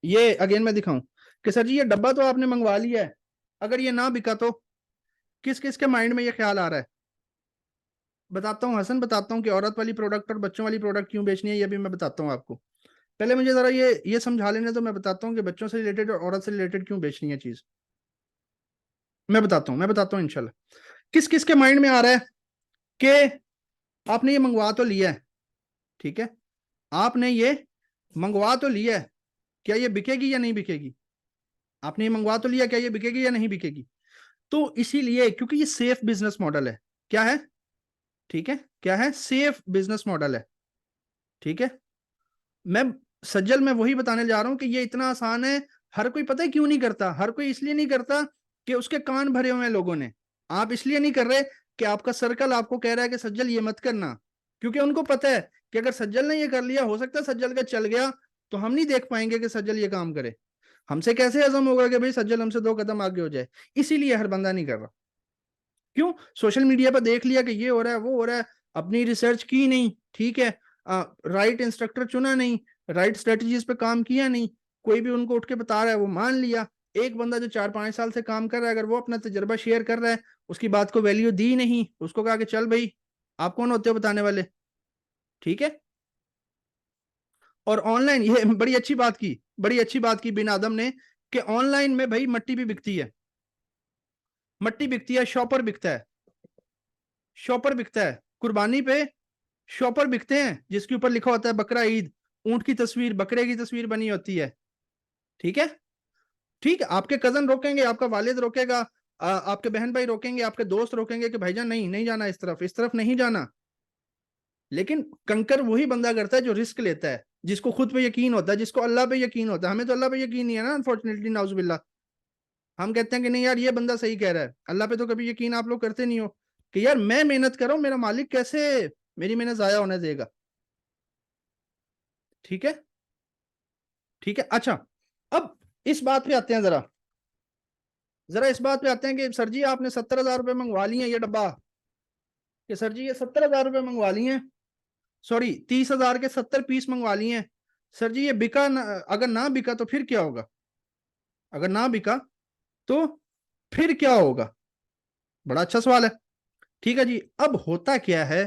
ये अगेन मैं दिखाऊं कि सर जी ये डब्बा तो आपने मंगवा लिया है, अगर ये ना बिका तो? किस किस के माइंड में ये ख्याल आ रहा है? बताता हूँ हसन, बताता हूँ कि औरत वाली प्रोडक्ट और बच्चों वाली प्रोडक्ट क्यों बेचनी है, ये भी मैं बताता हूँ आपको। पहले मुझे जरा ये समझा लेने तो मैं बताता हूँ कि बच्चों से रिलेटेड और औरत से रिलेटेड क्यों बेचनी है चीज। मैं बताता हूँ इंशाल्लाह। किस किस के माइंड में आ रहा है कि आपने ये मंगवा तो लिया है, ठीक है, आपने ये मंगवा तो लिया है, क्या ये बिकेगी या नहीं बिकेगी? आपने ये मंगवा तो लिया, क्या ये बिकेगी या नहीं बिकेगी? तो इसीलिए, क्योंकि ये सेफ बिजनेस मॉडल है। क्या है? ठीक है, क्या है? सेफ बिजनेस मॉडल है। ठीक है, मैं सज्जल मैं वही बताने जा रहा हूं कि ये इतना आसान है। हर कोई पता है क्यों नहीं करता? हर कोई इसलिए नहीं करता कि उसके कान भरे हुए हैं लोगों ने। आप इसलिए नहीं कर रहे कि आपका सर्कल आपको कह रहा है कि सज्जल ये मत करना, क्योंकि उनको पता है कि अगर सज्जल ने ये कर लिया, हो सकता है सज्जल का चल गया तो हम नहीं देख पाएंगे कि सज्जल ये काम करे। हमसे कैसे हजम होगा कि भाई सज्जल हमसे 2 कदम आगे हो जाए? इसीलिए हर बंदा नहीं कर रहा। क्यों? सोशल मीडिया पर देख लिया कि ये हो रहा है, वो हो रहा है, अपनी रिसर्च की नहीं। ठीक है, राइट इंस्ट्रक्टर चुना नहीं, राइट स्ट्रेटजीज पे काम किया नहीं, कोई भी उनको उठ के बता रहा है वो मान लिया। एक बंदा जो 4-5 साल से काम कर रहा है, अगर वो अपना तजर्बा शेयर कर रहा है, उसकी बात को वैल्यू दी नहीं, उसको कहा कि चल भाई, आप कौन होते हो बताने वाले? ठीक है, और ऑनलाइन ये बड़ी अच्छी बात की, बड़ी अच्छी बात की बिन आदम ने, कि ऑनलाइन में भाई मट्टी भी बिकती है, मट्टी बिकती है, शॉपर बिकता है, शॉपर बिकता है कुर्बानी पे। शॉपर बिकते हैं जिसके ऊपर लिखा होता है बकरा ईद, ऊंट की तस्वीर, बकरे की तस्वीर बनी होती है। ठीक है, ठीक है, आपके कजन रोकेंगे, आपका वालिद रोकेगा, आपके बहन भाई रोकेंगे, आपके दोस्त रोकेंगे कि भाईजान नहीं, नहीं जाना इस तरफ नहीं जाना। लेकिन कंकर वही बंदा करता है जो रिस्क लेता है, जिसको खुद पे यकीन होता है, जिसको अल्लाह पे यकीन होता है। हमें तो अल्लाह पे यकीन नहीं है ना, अनफॉर्चुनेटली, नाउजुबिल्ला। हम कहते हैं कि नहीं यार ये बंदा सही कह रहा है, अल्लाह पे तो कभी यकीन आप लोग करते नहीं हो कि यार मैं मेहनत कर रहा हूं, मेरा मालिक कैसे मेरी मेहनत जाया होने देगा। ठीक है, ठीक है। अच्छा, अब इस बात पे आते हैं, जरा जरा इस बात पे आते हैं कि सर जी आपने 70,000 रुपये मंगवा लिए हैं ये डब्बा, कि सर जी ये 70,000 रुपये मंगवा लिए हैं, सॉरी 30,000 के 70 पीस मंगवा लिए हैं। सर जी ये बिका ना, अगर ना बिका तो फिर क्या होगा? अगर ना बिका तो फिर क्या होगा? बड़ा अच्छा सवाल है। ठीक है जी, अब होता क्या है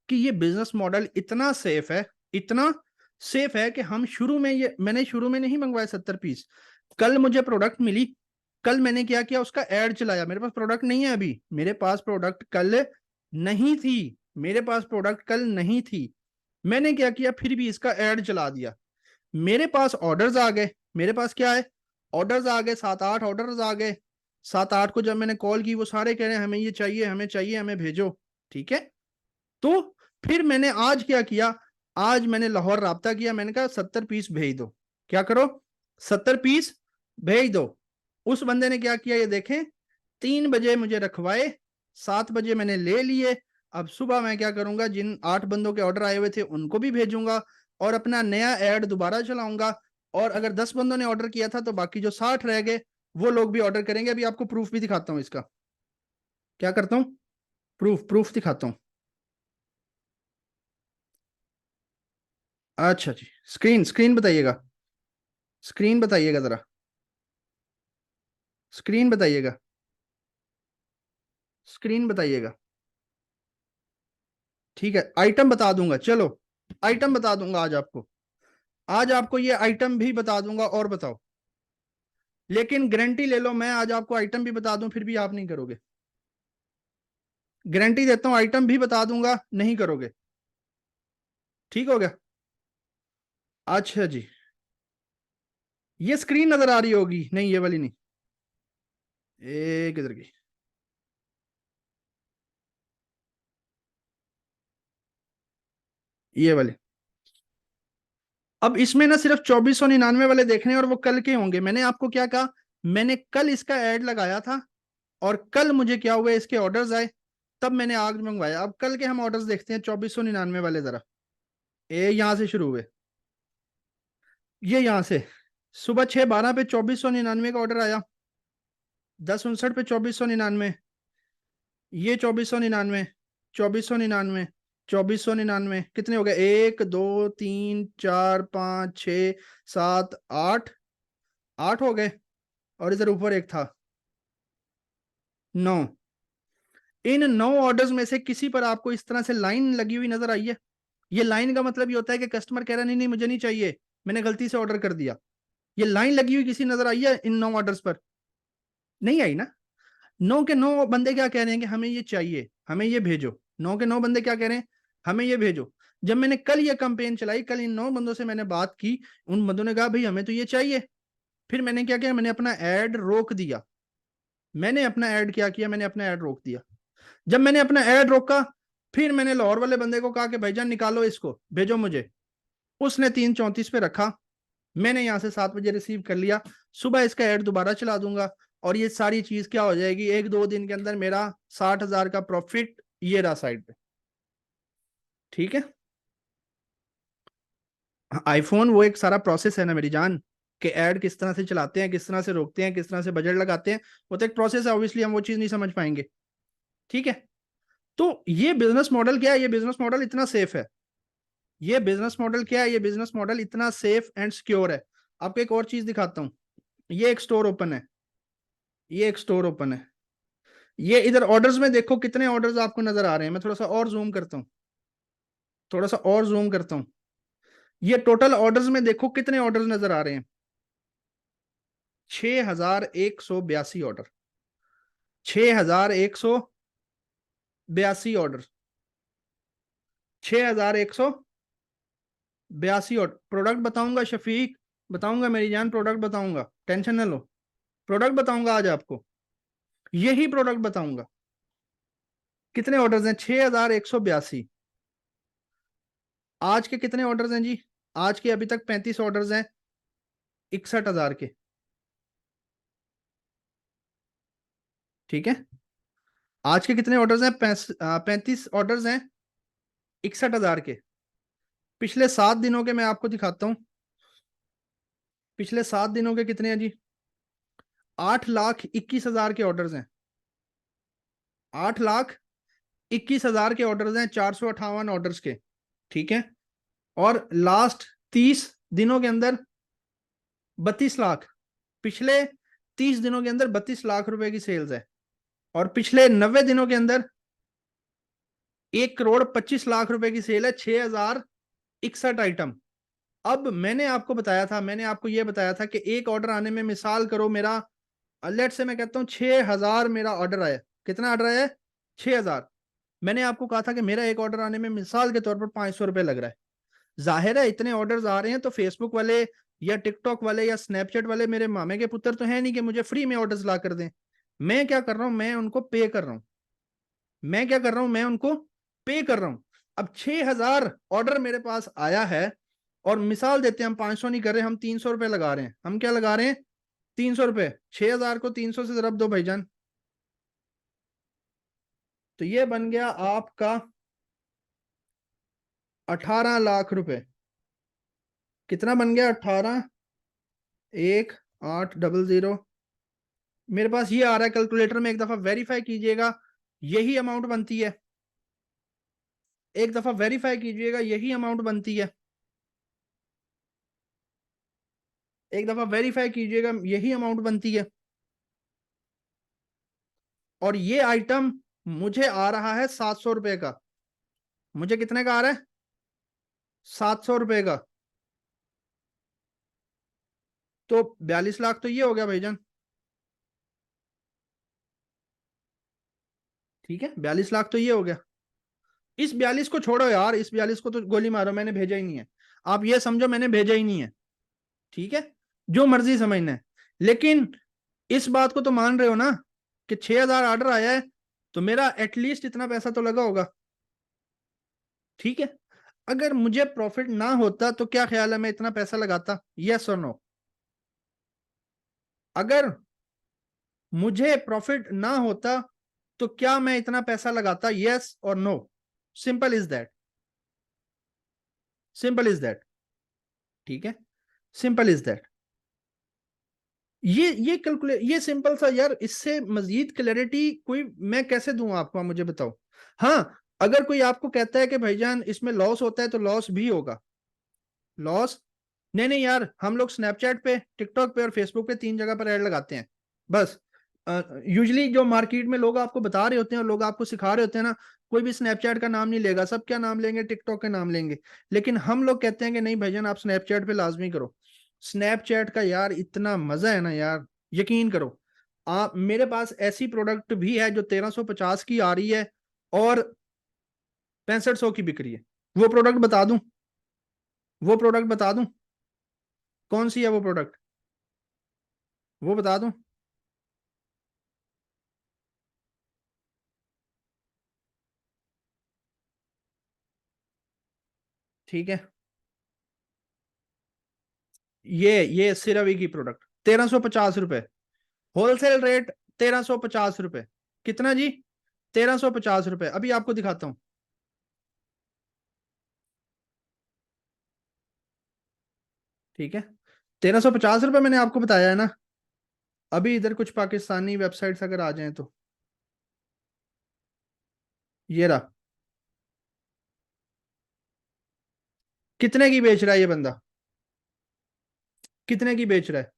कि ये बिजनेस मॉडल इतना सेफ है, इतना सेफ है कि हम शुरू में, ये मैंने शुरू में नहीं मंगवाए 70 पीस। कल मुझे प्रोडक्ट मिली, कल मैंने क्या किया, उसका एड चलाया। मेरे पास प्रोडक्ट नहीं है अभी, मेरे पास प्रोडक्ट कल नहीं थी, मेरे पास प्रोडक्ट कल नहीं थी। मैंने क्या किया, फिर भी इसका एड चला दिया। मेरे पास ऑर्डर्स आ गए, मेरे पास क्या है, ऑर्डर्स आ गए, 7-8 ऑर्डर्स आ गए। 7-8 को जब मैंने कॉल की, वो सारे कह रहे हैं हमें ये चाहिए, हमें चाहिए, हमें भेजो। ठीक है, तो फिर मैंने आज क्या किया, आज मैंने लाहौर राब्ता किया, मैंने कहा 70 पीस भेज दो। क्या करो? 70 पीस भेज दो। उस बंदे ने क्या किया ये देखें, 3 बजे मुझे रखवाए, 7 बजे मैंने ले लिए। अब सुबह मैं क्या करूंगा, जिन 8 बंदों के ऑर्डर आए हुए थे उनको भी भेजूंगा और अपना नया ऐड दोबारा चलाऊंगा। और अगर 10 बंदों ने ऑर्डर किया था तो बाकी जो 60 रह गए वो लोग भी ऑर्डर करेंगे। अभी आपको प्रूफ भी दिखाता हूँ इसका। क्या करता हूँ, प्रूफ प्रूफ दिखाता हूँ। अच्छा जी, स्क्रीन स्क्रीन बताइएगा, स्क्रीन बताइएगा जरा, स्क्रीन बताइएगा, स्क्रीन बताइएगा। ठीक है, आइटम बता दूंगा, चलो आइटम बता दूंगा आज आपको। आज आपको ये आइटम भी बता दूंगा और बताओ, लेकिन गारंटी ले लो, मैं आज आपको आइटम भी बता दूं फिर भी आप नहीं करोगे। गारंटी देता हूं, आइटम भी बता दूंगा नहीं करोगे। ठीक हो गया? अच्छा जी, ये स्क्रीन नजर आ रही होगी, नहीं ये वाली नहीं, किधर की, ये वाली। अब इसमें ना सिर्फ 2499 वाले देखने और वो कल के होंगे। मैंने आपको क्या कहा, मैंने कल इसका ऐड लगाया था और कल मुझे क्या हुआ, इसके ऑर्डर्स आए, तब मैंने आज मंगवाया। अब कल के हम ऑर्डर्स देखते हैं 2499 वाले जरा। यहां से शुरू हुए, ये यहां से सुबह 6:12 पे 2499 का ऑर्डर आया, 10:59 पे 2499, ये 2499, 2499, 2499, कितने हो गए, 1 2 3 4 5 6 7 8, 8 हो गए। और इधर ऊपर एक था, 9। इन 9 ऑर्डर्स में से किसी पर आपको इस तरह से लाइन लगी हुई नजर आई है? ये लाइन का मतलब ये होता है कि कस्टमर कह रहा है नहीं नहीं मुझे नहीं चाहिए, मैंने गलती से ऑर्डर कर दिया। ये लाइन लगी हुई किसी नजर आई है इन 9 ऑर्डर्स पर? नहीं आई ना। 9 के 9 बंदे क्या कह रहे हैं कि हमें ये चाहिए, हमें ये भेजो। 9 के 9 बंदे क्या कह रहे हैं, हमें ये भेजो। जब मैंने कल ये कैंपेन चलाई, कल इन 9 बंदों से मैंने बात की, उन बंदों ने कहा भाई हमें तो ये चाहिए। फिर मैंने क्या किया, मैंने अपना ऐड रोक दिया। मैंने अपना ऐड क्या किया, मैंने अपना ऐड रोक दिया। जब मैंने अपना ऐड रोका, फिर मैंने लाहौर वाले बंदे को कहा कि भाईजान निकालो इसको, भेजो मुझे। उसने 3:34 पे रखा, मैंने यहां से 7 बजे रिसीव कर लिया। सुबह इसका ऐड दोबारा चला दूंगा और ये सारी चीज क्या हो जाएगी, 1-2 दिन के अंदर मेरा 60,000 का प्रॉफिट ये रहा साइड पे। ठीक है, आईफोन वो एक सारा प्रोसेस है ना मेरी जान, कि ऐड किस तरह से चलाते हैं, किस तरह से रोकते हैं, किस तरह से बजट लगाते हैं, वो तो एक प्रोसेस है। ऑब्वियसली हम वो चीज नहीं समझ पाएंगे। ठीक है, तो ये बिजनेस मॉडल क्या है, ये बिजनेस मॉडल इतना सेफ है, ये बिजनेस मॉडल क्या है, ये बिजनेस मॉडल इतना सेफ एंड सिक्योर है। आपको एक और चीज दिखाता हूँ, ये एक स्टोर ओपन है, ये एक स्टोर ओपन है। ये इधर ऑर्डर्स में देखो कितने ऑर्डर्स आपको नजर आ रहे हैं। मैं थोड़ा सा और जूम करता हूँ, थोड़ा सा और जूम करता हूँ। ये टोटल ऑर्डर्स में देखो कितने ऑर्डर्स नजर आ रहे हैं, 6182 ऑर्डर, 6182 ऑर्डर, 6182 ऑर्डर। प्रोडक्ट बताऊंगा शफीक, बताऊंगा मेरी जान, प्रोडक्ट बताऊंगा, टेंशन ना लो। प्रोडक्ट बताऊंगा आज आपको, यही प्रोडक्ट बताऊंगा। कितने ऑर्डर्स हैं, 6182। आज के कितने ऑर्डर्स हैं जी, आज के अभी तक 35 ऑर्डर्स हैं 61,000 के। ठीक है, आज के कितने ऑर्डर्स हैं, 35 ऑर्डर्स हैं 61,000 के। पिछले 7 दिनों के मैं आपको दिखाता हूँ, पिछले 7 दिनों के कितने हैं जी, 8,21,000 के ऑर्डर्स हैं, 8,21,000 के ऑर्डर्स हैं, 458 ऑर्डर्स के। ठीक है, और लास्ट 30 दिनों के अंदर 32 लाख, पिछले 30 दिनों के अंदर 32 लाख रुपए की सेल्स है। और पिछले 90 दिनों के अंदर 1,25,00,000 रुपए की सेल है, 6,061 आइटम। अब मैंने आपको बताया था, मैंने आपको यह बताया था कि एक ऑर्डर आने में मिसाल करो मेरा, लेट से मैं कहता हूं 6,000 मेरा ऑर्डर आया। कितना ऑर्डर आया है, 6,000। मैंने आपको कहा था कि मेरा एक ऑर्डर आने में मिसाल के तौर पर 500 रुपए लग रहा है। जाहिर है इतने ऑर्डर्स आ रहे हैं तो फेसबुक वाले या टिकटॉक वाले या स्नैपचैट वाले मेरे मामे के पुत्र तो है नहीं कि मुझे फ्री में ऑर्डर्स ला कर दें। मैं क्या कर रहा हूं, मैं उनको पे कर रहा हूं, मैं क्या कर रहा हूं, मैं उनको पे कर रहा हूं। अब 6,000 ऑर्डर मेरे पास आया है, और मिसाल देते हैं हम 500 नहीं कर रहे, हम 300 रुपए लगा रहे हैं। हम क्या लगा रहे हैं? 300 रुपए। 6,000 को 300 से जरब दो भाईजान, तो ये बन गया आपका 18 लाख रुपए। कितना बन गया? 18,1,800। मेरे पास ये आ रहा है कैलकुलेटर में, एक दफा वेरीफाई कीजिएगा, यही अमाउंट बनती है। एक दफा वेरीफाई कीजिएगा, यही अमाउंट बनती है। एक दफा वेरीफाई कीजिएगा, यही अमाउंट बनती है। और ये आइटम मुझे आ रहा है 700 रुपए का। मुझे कितने का आ रहा है? 700 रुपए का। तो 42 लाख तो ये हो गया भाईजान। ठीक है, 42 लाख तो ये हो गया। इस 42 को छोड़ो यार, इस 42 को तो गोली मारो, मैंने भेजा ही नहीं है। आप ये समझो मैंने भेजा ही नहीं है। ठीक है, जो मर्जी समझना है। लेकिन इस बात को तो मान रहे हो ना कि 6,000 ऑर्डर आया है, तो मेरा एटलीस्ट इतना पैसा तो लगा होगा। ठीक है, अगर मुझे प्रॉफिट ना होता तो क्या ख्याल है मैं इतना पैसा लगाता? यस और नो? अगर मुझे प्रॉफिट ना होता तो क्या मैं इतना पैसा लगाता? यस और no? Simple is that. Simple is that. ठीक है, सिंपल इज दैट। ये कैलकुलेट, ये सिंपल सा यार, इससे मजीद क्लैरिटी कोई मैं कैसे दूं आपको, आप मुझे बताओ। हाँ, अगर कोई आपको कहता है कि भाईजान इसमें लॉस होता है, तो लॉस भी होगा। लॉस, नहीं नहीं यार, हम लोग स्नैपचैट पे, टिकटॉक पे और फेसबुक पे 3 जगह पर ऐड लगाते हैं बस। यूजली जो मार्केट में लोग आपको बता रहे होते हैं और लोग आपको सिखा रहे होते हैं ना, कोई भी स्नैपचैट का नाम नहीं लेगा, सब क्या नाम लेंगे? टिकटॉक का नाम लेंगे। लेकिन हम लोग कहते हैं कि नहीं भाईजान, आप स्नैपचैट पे लाजमी करो। स्नैपचैट का यार इतना मजा है ना यार, यकीन करो। आप, मेरे पास ऐसी प्रोडक्ट भी है जो 1350 की आ रही है और 6500 की बिक रही है। वो प्रोडक्ट बता दूं? वो प्रोडक्ट बता दूं? कौन सी है वो प्रोडक्ट? वो बता दूं? ठीक है, ये सिरावी की प्रोडक्ट 1350 रुपए, होलसेल रेट 1350 रुपए। कितना जी? 1350 रुपए। अभी आपको दिखाता हूँ। ठीक है, 1350 रुपए मैंने आपको बताया है ना। अभी इधर कुछ पाकिस्तानी वेबसाइट्स अगर आ जाएं तो, ये रहा। कितने की बेच रहा है ये बंदा? कितने की बेच रहा है?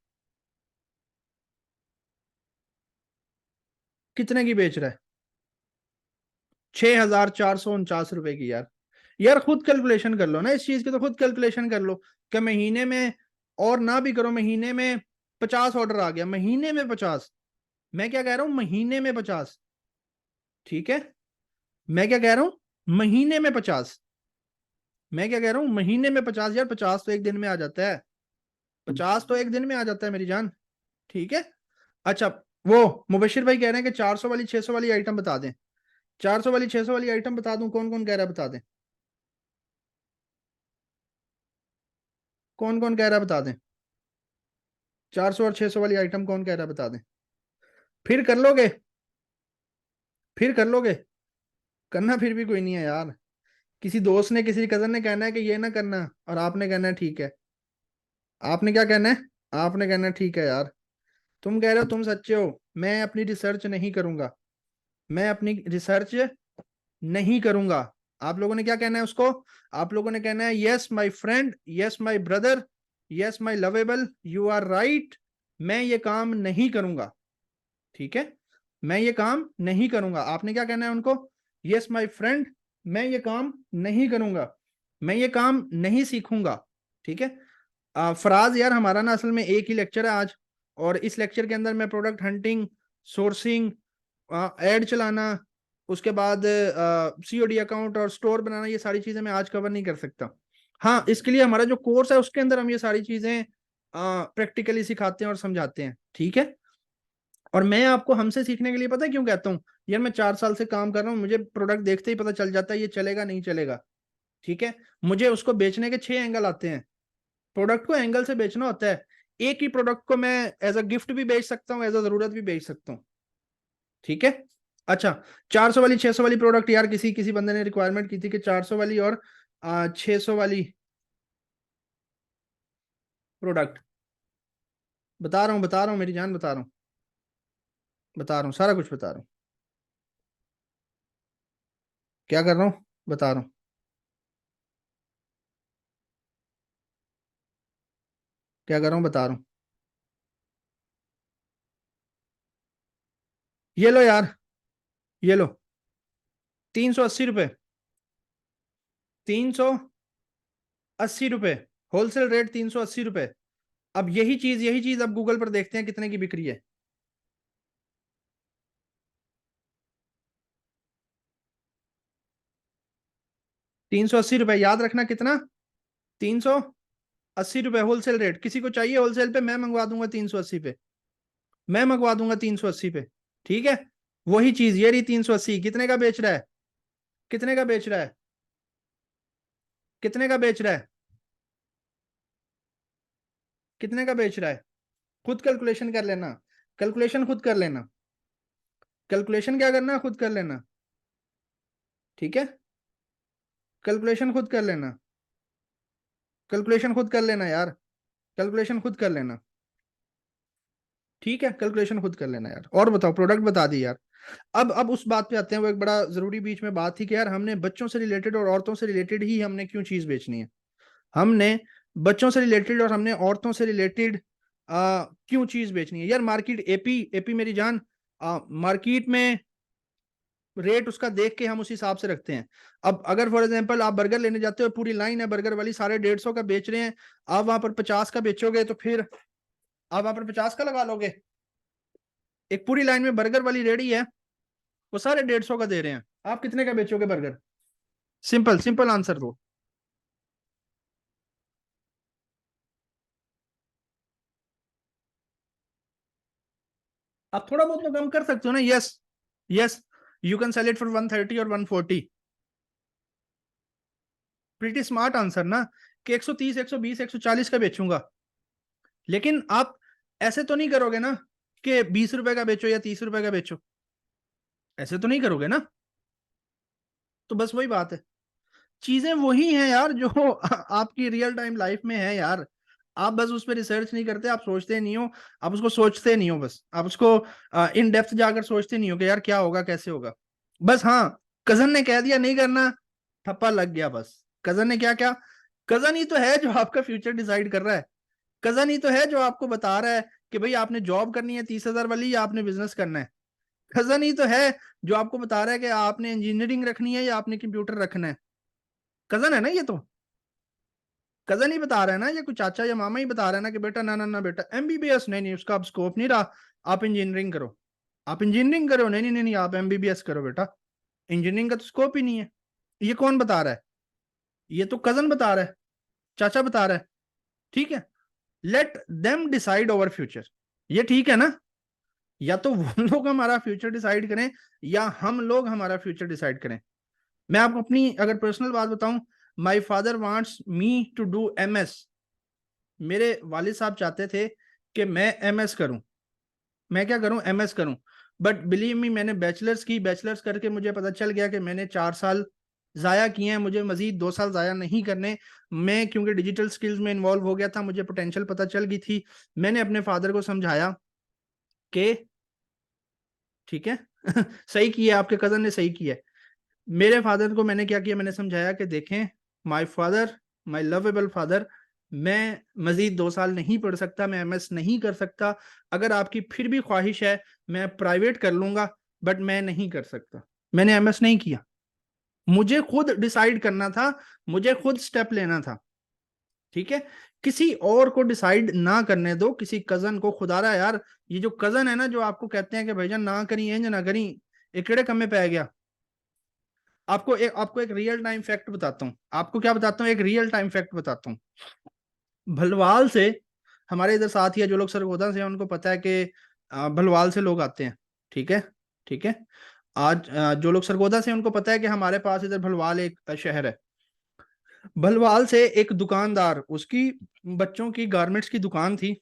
कितने की बेच रहा है? 6,449 रुपए की यार। यार खुद कैलकुलेशन कर लो ना इस चीज की, तो खुद कैलकुलेशन कर लो कि महीने में, और ना भी करो, महीने में 50 ऑर्डर आ गया, महीने में 50। मैं क्या कह रहा हूं? महीने में 50। ठीक है, मैं क्या कह रहा हूं? महीने में 50। मैं क्या कह रहा हूं? महीने में 50। यार 50 तो एक दिन में आ जाता है। 50 तो एक दिन में आ जाता है मेरी जान। ठीक है। अच्छा, वो मुबशिर भाई कह रहे हैं कि 400 वाली 600 वाली आइटम बता दें। 400 वाली 600 वाली आइटम बता दूं? कौन कौन कह रहा है बता दें? कौन कौन कह रहा है बता दें? 400 और 600 वाली आइटम कौन कह रहा है बता दें? फिर कर लोगे? फिर कर लोगे? करना फिर भी कोई नहीं है यार। किसी दोस्त ने, किसी कजन ने कहना है कि ये ना करना, और आपने कहना है ठीक है। आपने क्या कहना है? आपने कहना है ठीक है यार। तुम कह रहे हो तुम सच्चे हो, मैं अपनी रिसर्च नहीं करूंगा। मैं अपनी रिसर्च नहीं करूंगा। आप लोगों ने क्या कहना है उसको? आप लोगों ने कहना है yes my friend, yes my brother, yes my lovable, you are right. मैं ये काम नहीं करूंगा। ठीक है, मैं ये काम नहीं करूंगा। आपने क्या कहना है उनको? यस माय फ्रेंड, मैं ये काम नहीं करूंगा, मैं ये काम नहीं सीखूंगा। ठीक है। फराज यार, हमारा ना असल में एक ही लेक्चर है आज, और इस लेक्चर के अंदर मैं प्रोडक्ट हंटिंग, सोर्सिंग, एड चलाना, उसके बाद सीओडी अकाउंट और स्टोर बनाना, ये सारी चीजें मैं आज कवर नहीं कर सकता। हाँ, इसके लिए हमारा जो कोर्स है उसके अंदर हम ये सारी चीजें प्रैक्टिकली सिखाते हैं और समझाते हैं। ठीक है। और मैं आपको हमसे सीखने के लिए पता है क्यों कहता हूँ? यार मैं 4 साल से काम कर रहा हूँ, मुझे प्रोडक्ट देखते ही पता चल जाता है ये चलेगा नहीं चलेगा। ठीक है, मुझे उसको बेचने के 6 एंगल आते हैं। प्रोडक्ट को एंगल से बेचना होता है। एक ही प्रोडक्ट को मैं एज अ गिफ्ट भी बेच सकता हूँ, एज अ जरूरत भी बेच सकता हूँ। ठीक है। अच्छा, 400 वाली 600 वाली प्रोडक्ट यार, किसी किसी बंदे ने रिक्वायरमेंट की थी कि 400 वाली और 600 वाली प्रोडक्ट। बता रहा हूँ मेरी जान, बता रहा हूँ सारा कुछ बता रहा हूँ। क्या कर रहा हूँ, बता रहा हूँ। क्या कर रहा हूँ, बता रहा हूँ। ये लो यार, ये लो, 380 रुपये, 380 रुपये, होलसेल रेट 380 रुपये। अब यही चीज अब गूगल पर देखते हैं कितने की बिक रही है। 380 रुपये, याद रखना कितना, 380 रुपये होलसेल रेट। किसी को चाहिए होलसेल पे, मैं मंगवा दूंगा 380 पे, मैं मंगवा दूंगा 380 पे। ठीक है, वही चीज ये रही 380। कितने का बेच रहा है, कितने का बेच रहा है, कितने का बेच रहा है, कितने का बेच रहा है? खुद कैलकुलेशन कर लेना, कैलकुलेशन खुद कर लेना, कैलकुलेशन क्या करना, खुद कर लेना। ठीक है, कैलकुलेशन खुद कर लेना, कैलकुलेशन खुद कर लेना यार, कैलकुलेशन खुद कर लेना। ठीक है, कैलकुलेशन खुद कर लेना यार। और बताओ, प्रोडक्ट बता दी यार। अब उस बात पे आते हैं, वो एक बड़ा जरूरी बीच में बात थी कि यार हमने बच्चों से रिलेटेड और औरतों से रिलेटेड ही हमने क्यों चीज बेचनी है। हमने बच्चों से रिलेटेड और हमने औरतों से रिलेटेड क्यों चीज बेचनी है यार। मार्केट एपी एपी मेरी जान, मार्केट में रेट उसका देख के हम उस हिसाब से रखते हैं। अब अगर फॉर एग्जांपल आप बर्गर लेने जाते हो, पूरी लाइन है बर्गर वाली, सारे 150 का बेच रहे हैं, आप वहां पर 50 का बेचोगे तो फिर आप वहां पर 50 का लगा लोगे। एक पूरी लाइन में बर्गर वाली रेडी है, वो सारे 150 का दे रहे हैं, आप कितने का बेचोगे बर्गर? सिंपल सिंपल आंसर दो। आप थोड़ा बहुत तो कम कर सकते हो ना। Yes, yes, you can sell it for 130 और 140। प्रीटी स्मार्ट आंसर ना, कि 130 120 140 का बेचूंगा। लेकिन आप ऐसे तो नहीं करोगे ना कि 20 रुपए का बेचो या 30 रुपए का बेचो, ऐसे तो नहीं करोगे ना। तो बस वही बात है, चीजें वही हैं यार जो आपकी रियल टाइम लाइफ में है यार। आप बस उस पर रिसर्च नहीं करते, आप सोचते नहीं हो, आप उसको सोचते नहीं हो, बस आप उसको इन डेप्थ जाकर सोचते नहीं हो कि यार क्या होगा कैसे होगा। बस हाँ, कजन ने कह दिया नहीं करना, ठप्पा लग गया बस। कजन ने क्या क्या, कजन ही तो है जो आपका फ्यूचर डिसाइड कर रहा है। कजन ही तो है जो आपको बता रहा है कि भाई आपने जॉब करनी है 30,000 वाली या आपने बिजनेस करना है। कजन ही तो है जो आपको बता रहा है कि आपने इंजीनियरिंग रखनी है या आपने कंप्यूटर रखना है। कजन है ना ये तो, कजन ही बता रहा है ना, ये कोई चाचा या मामा ही बता रहा है ना कि बेटा ना ना ना बेटा एमबीबीएस नहीं नहीं, उसका अब स्कोप नहीं रहा, आप इंजीनियरिंग करो। आप इंजीनियरिंग करो, नहीं नहीं नहीं नहीं, आप एमबीबीएस करो बेटा, इंजीनियरिंग का तो स्कोप ही नहीं है। ये कौन बता रहा है? ये तो कजन बता रहा है, चाचा बता रहा है। ठीक है, let them decide over future. ये ठीक है ना, या तो वो लोग हमारा फ्यूचर डिसाइड करें या हम लोग हमारा फ्यूचर डिसाइड करें। मैं आपको अपनी अगर पर्सनल बात बताऊं, my father wants me to do MS. मेरे वालिद साहब चाहते थे कि मैं एमएस करूं, मैं क्या करूं, एमएस करूं। बट बिलीव मी, मैंने बैचलर्स की, बैचलर्स करके मुझे पता चल गया कि मैंने 4 साल जाया किए हैं, मुझे मजीद 2 साल जाया नहीं करने। मैं क्योंकि डिजिटल स्किल्स में इन्वॉल्व हो गया था, मुझे पोटेंशियल पता चल गई थी। मैंने अपने फादर को समझाया कि ठीक है सही किया, आपके कजन ने सही किया है। मेरे फादर को मैंने क्या किया, मैंने समझाया कि देखें my father, my lovable father, मैं मजीद 2 साल नहीं पढ़ सकता, मैं एमएस नहीं कर सकता। अगर आपकी फिर भी ख्वाहिश है, मैं प्राइवेट कर लूंगा, बट मैं नहीं कर सकता। मैंने एमएस नहीं किया, मुझे खुद डिसाइड करना था, मुझे खुद स्टेप लेना था। ठीक है, किसी और को डिसाइड ना करने दो, किसी कजन को। खुदारा यार, ये जो कजन है ना जो आपको कहते हैं कि भाईजान ना करी इंज ना करी, एक केड़े कमे पे गया। आपको एक रियल टाइम फैक्ट बताता हूँ, आपको क्या बताता हूँ, एक रियल टाइम फैक्ट बताता हूँ। भलवाल से हमारे इधर साथी है जो लोग सरगोदा से हैं, उनको पता है कि भलवाल से लोग आते हैं। ठीक है, ठीक है। आज जो लोग सरगोदा से हैं, उनको पता है कि हमारे पास इधर भलवाल एक शहर है। भलवाल से एक दुकानदार, उसकी बच्चों की गारमेंट्स की दुकान थी।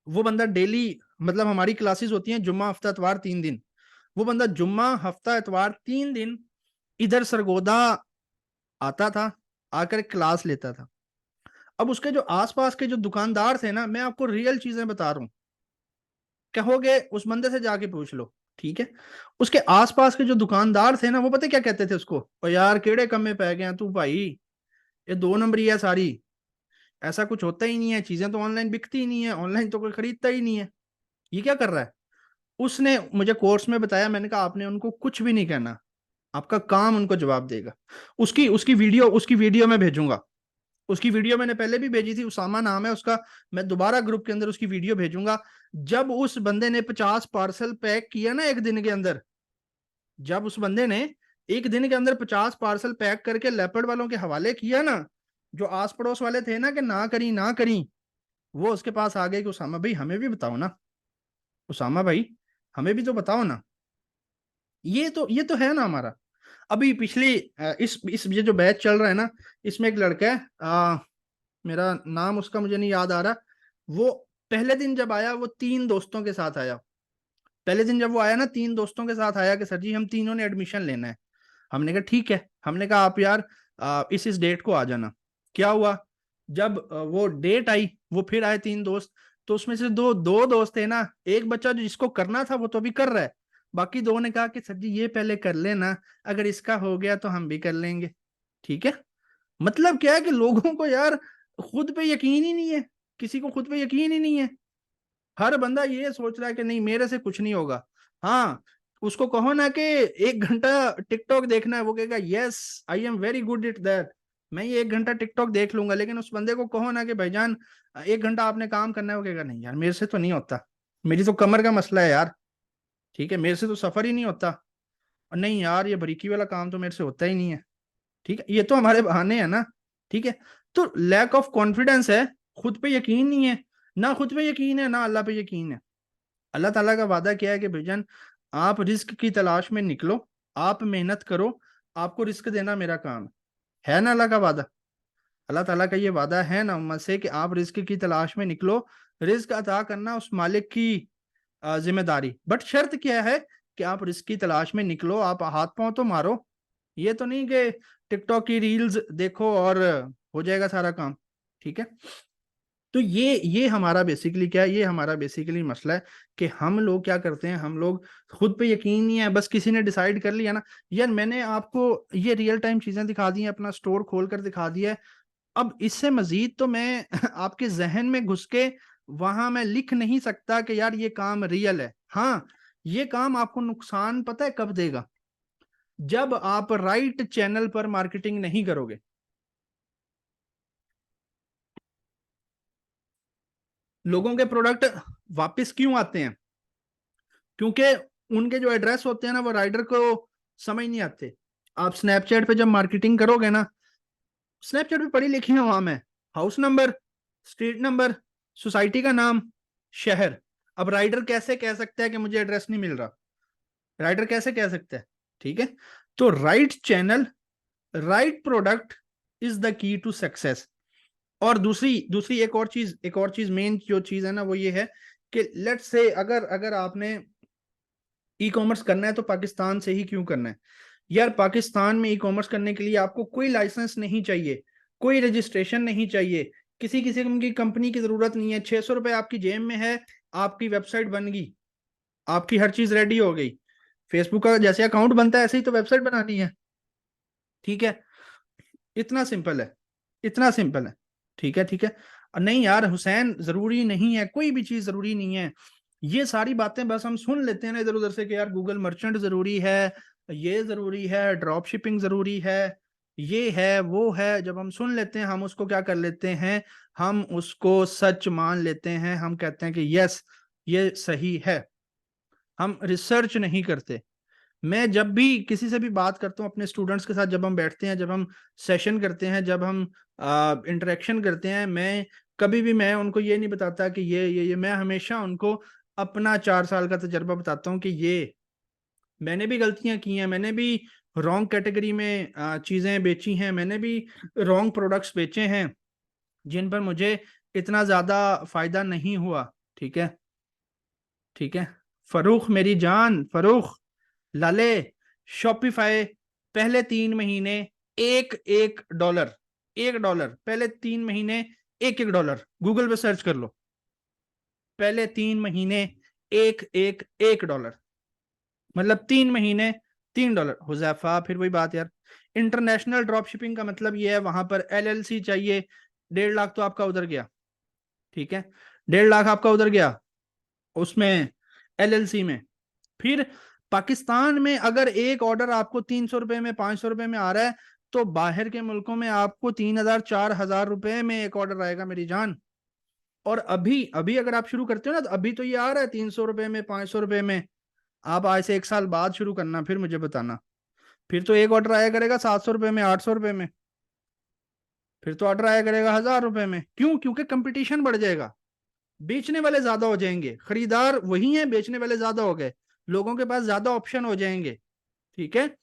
वो बंदा डेली, मतलब हमारी क्लासेस होती हैं जुम्मा हफ्ता इतवार 3 दिन, वो बंदा जुम्मा हफ्ता इतवार 3 दिन इधर सरगोदा आता था, आकर क्लास लेता था। अब उसके जो आसपास के जो दुकानदार थे ना, मैं आपको रियल चीजें बता रहा हूँ, कहोगे उस बंदे से जाके पूछ लो, ठीक है। उसके आसपास के जो दुकानदार थे ना, वो पता क्या कहते थे उसको, ओ यार केड़े कम्मे पै गया तू भाई, ये 2 नंबरी है सारी, ऐसा कुछ होता ही नहीं है, चीजें तो ऑनलाइन बिकती ही नहीं है, ऑनलाइन तो कोई खरीदता ही नहीं है, ये क्या कर रहा है। उसने मुझे कोर्स में बताया, मैंने कहा आपने उनको कुछ भी नहीं कहना, आपका काम उनको जवाब देगा। उसकी वीडियो मैं भेजूंगा, उसकी वीडियो मैंने पहले भी भेजी थी, उसामा नाम है उसका। मैं दोबारा ग्रुप के अंदर उसकी वीडियो भेजूंगा। जब उस बंदे ने 50 पार्सल पैक किया ना एक दिन के अंदर, जब उस बंदे ने एक दिन के अंदर 50 पार्सल पैक करके लेपर्ड वालों के हवाले किया ना, जो आस पड़ोस वाले थे ना कि ना करी ना करी, वो उसके पास आ गए कि उसामा भाई हमें भी बताओ ना, उसामा भाई हमें भी तो बताओ ना। ये तो है ना हमारा। अभी पिछली इस ये जो बैच चल रहा है ना, इसमें एक लड़का है, मेरा नाम उसका मुझे नहीं याद आ रहा। वो पहले दिन जब आया, वो 3 दोस्तों के साथ आया। पहले दिन जब वो आया ना, 3 दोस्तों के साथ आया कि सर जी हम तीनों ने एडमिशन लेना है। हमने कहा ठीक है, हमने कहा आप यार इस डेट को आ जाना। क्या हुआ, जब वो डेट आई, वो फिर आए 3 दोस्त। तो उसमें से दो दो दोस्त थे ना, एक बच्चा जो जिसको करना था वो तो अभी कर रहा है, बाकी दो ने कहा कि सर जी ये पहले कर लेना, अगर इसका हो गया तो हम भी कर लेंगे। ठीक है। मतलब क्या है कि लोगों को यार खुद पे यकीन ही नहीं है, किसी को खुद पे यकीन ही नहीं है। हर बंदा ये सोच रहा है कि नहीं मेरे से कुछ नहीं होगा। हाँ, उसको कहो ना कि 1 घंटा टिकटॉक देखना है, वो कहेगा yes I am very good it that, मैं ये 1 घंटा टिकटॉक देख लूंगा। लेकिन उस बंदे को कहो ना कि भाईजान 1 घंटा आपने काम करना है, वो कहेगा नहीं यार मेरे से तो नहीं होता, मेरी तो कमर का मसला है यार, ठीक है, मेरे से तो सफर ही नहीं होता, और नहीं यार ये बारीकी वाला काम तो मेरे से होता ही नहीं है। ठीक है, ये तो हमारे बहाने हैं ना। ठीक है। तो लैक ऑफ कॉन्फिडेंस है, खुद पे यकीन नहीं है, ना खुद पे यकीन है ना अल्लाह पे यकीन है। अल्लाह ताला का वादा क्या है कि भाईजान आप रिस्क की तलाश में निकलो, आप मेहनत करो, आपको रिस्क देना मेरा काम है ना, अल्लाह का वादा। अल्लाह ताला का ये वादा है ना उम्मत से कि आप रिस्क की तलाश में निकलो, रिस्क अता करना उस मालिक की जिम्मेदारी। बट शर्त क्या है कि आप रिस्क की तलाश में निकलो, आप हाथ पांव तो मारो। ये तो नहीं कि टिकटॉक की रील्स देखो और हो जाएगा सारा काम। ठीक है। तो ये हमारा बेसिकली क्या है, ये हमारा बेसिकली मसला है कि हम लोग क्या करते हैं, हम लोग खुद पे यकीन नहीं है, बस किसी ने डिसाइड कर लिया ना। यार मैंने आपको ये रियल टाइम चीजें दिखा दी हैं, अपना स्टोर खोल कर दिखा दिया है। अब इससे मजीद तो मैं आपके जहन में घुस के वहां मैं लिख नहीं सकता कि यार ये काम रियल है। हाँ, ये काम आपको नुकसान पता है कब देगा, जब आप राइट चैनल पर मार्केटिंग नहीं करोगे। लोगों के प्रोडक्ट वापस क्यों आते हैं, क्योंकि उनके जो एड्रेस होते हैं ना वो राइडर को समझ नहीं आते। आप स्नैपचैट पे जब मार्केटिंग करोगे ना, स्नैपचैट पे पढ़ी लिखी है वहां में, house number, street number, society का नाम, शहर। अब राइडर कैसे कह सकता है कि मुझे एड्रेस नहीं मिल रहा, राइडर कैसे कह सकता है। ठीक है। तो right channel, right product is the key to success. और दूसरी दूसरी एक और चीज मेन जो चीज है ना वो ये है कि लेट्स से अगर अगर आपने ई कॉमर्स करना है तो पाकिस्तान से ही क्यों करना है। यार पाकिस्तान में ई कॉमर्स करने के लिए आपको कोई लाइसेंस नहीं चाहिए, कोई रजिस्ट्रेशन नहीं चाहिए, किसी किस्म की कंपनी की जरूरत नहीं है। 600 रुपए आपकी जेब में है, आपकी वेबसाइट बन गई, आपकी हर चीज रेडी हो गई। फेसबुक का जैसे अकाउंट बनता है ऐसे ही तो वेबसाइट बनानी है। ठीक है। इतना सिंपल है, इतना सिंपल है। ठीक है, ठीक है। और नहीं यार हुसैन जरूरी नहीं है, कोई भी चीज जरूरी नहीं है। ये सारी बातें बस हम सुन लेते हैं ना इधर उधर से कि यार गूगल मर्चेंट जरूरी है, ये जरूरी है, ड्रॉप शिपिंग जरूरी है, ये है वो है। जब हम सुन लेते हैं हम उसको क्या कर लेते हैं, हम उसको सच मान लेते हैं, हम कहते हैं कि यस ये सही है। हम रिसर्च नहीं करते। मैं जब भी किसी से भी बात करता हूँ अपने स्टूडेंट्स के साथ, जब हम बैठते हैं, जब हम सेशन करते हैं, जब हम इंटरेक्शन करते हैं, मैं कभी भी मैं उनको ये नहीं बताता कि ये मैं हमेशा उनको अपना 4 साल का तजर्बा बताता हूँ कि ये मैंने भी गलतियां की हैं, मैंने भी रॉन्ग कैटेगरी में चीज़ें बेची हैं, मैंने भी रॉन्ग प्रोडक्ट्स बेचे हैं जिन पर मुझे इतना ज़्यादा फायदा नहीं हुआ। ठीक है, ठीक है। फरूख मेरी जान, फरूख लाले, शॉपिफाई पहले 3 महीने $1 $1 पहले 3 महीने $1 गूगल पे सर्च कर लो, पहले 3 महीने $1 मतलब 3 महीने $3। हुजैफा फिर वही बात यार, इंटरनेशनल ड्रॉप शिपिंग का मतलब ये है वहां पर LLC चाहिए। 1.5 लाख तो आपका उधर गया। ठीक है, 1.5 लाख आपका उधर गया उसमें, LLC में। फिर पाकिस्तान में अगर एक ऑर्डर आपको 300 रुपए में, 500 रुपए में आ रहा है, तो बाहर के मुल्कों में आपको 3,000 4,000 रुपए में एक ऑर्डर आएगा मेरी जान। और अभी अभी अगर आप शुरू करते हो ना, तो अभी तो ये आ रहा है 300 रुपए में, 500 रुपए में। आप आज से 1 साल बाद शुरू करना, फिर मुझे बताना, फिर तो एक ऑर्डर आया करेगा 700 रुपए में, 800 रुपए में। फिर तो ऑर्डर आया करेगा 1,000 रुपए में। क्यों? क्योंकि कंपटीशन बढ़ जाएगा, बेचने वाले ज्यादा हो जाएंगे, खरीदार वही है, बेचने वाले ज्यादा हो गए, लोगों के पास ज्यादा ऑप्शन हो जाएंगे। ठीक है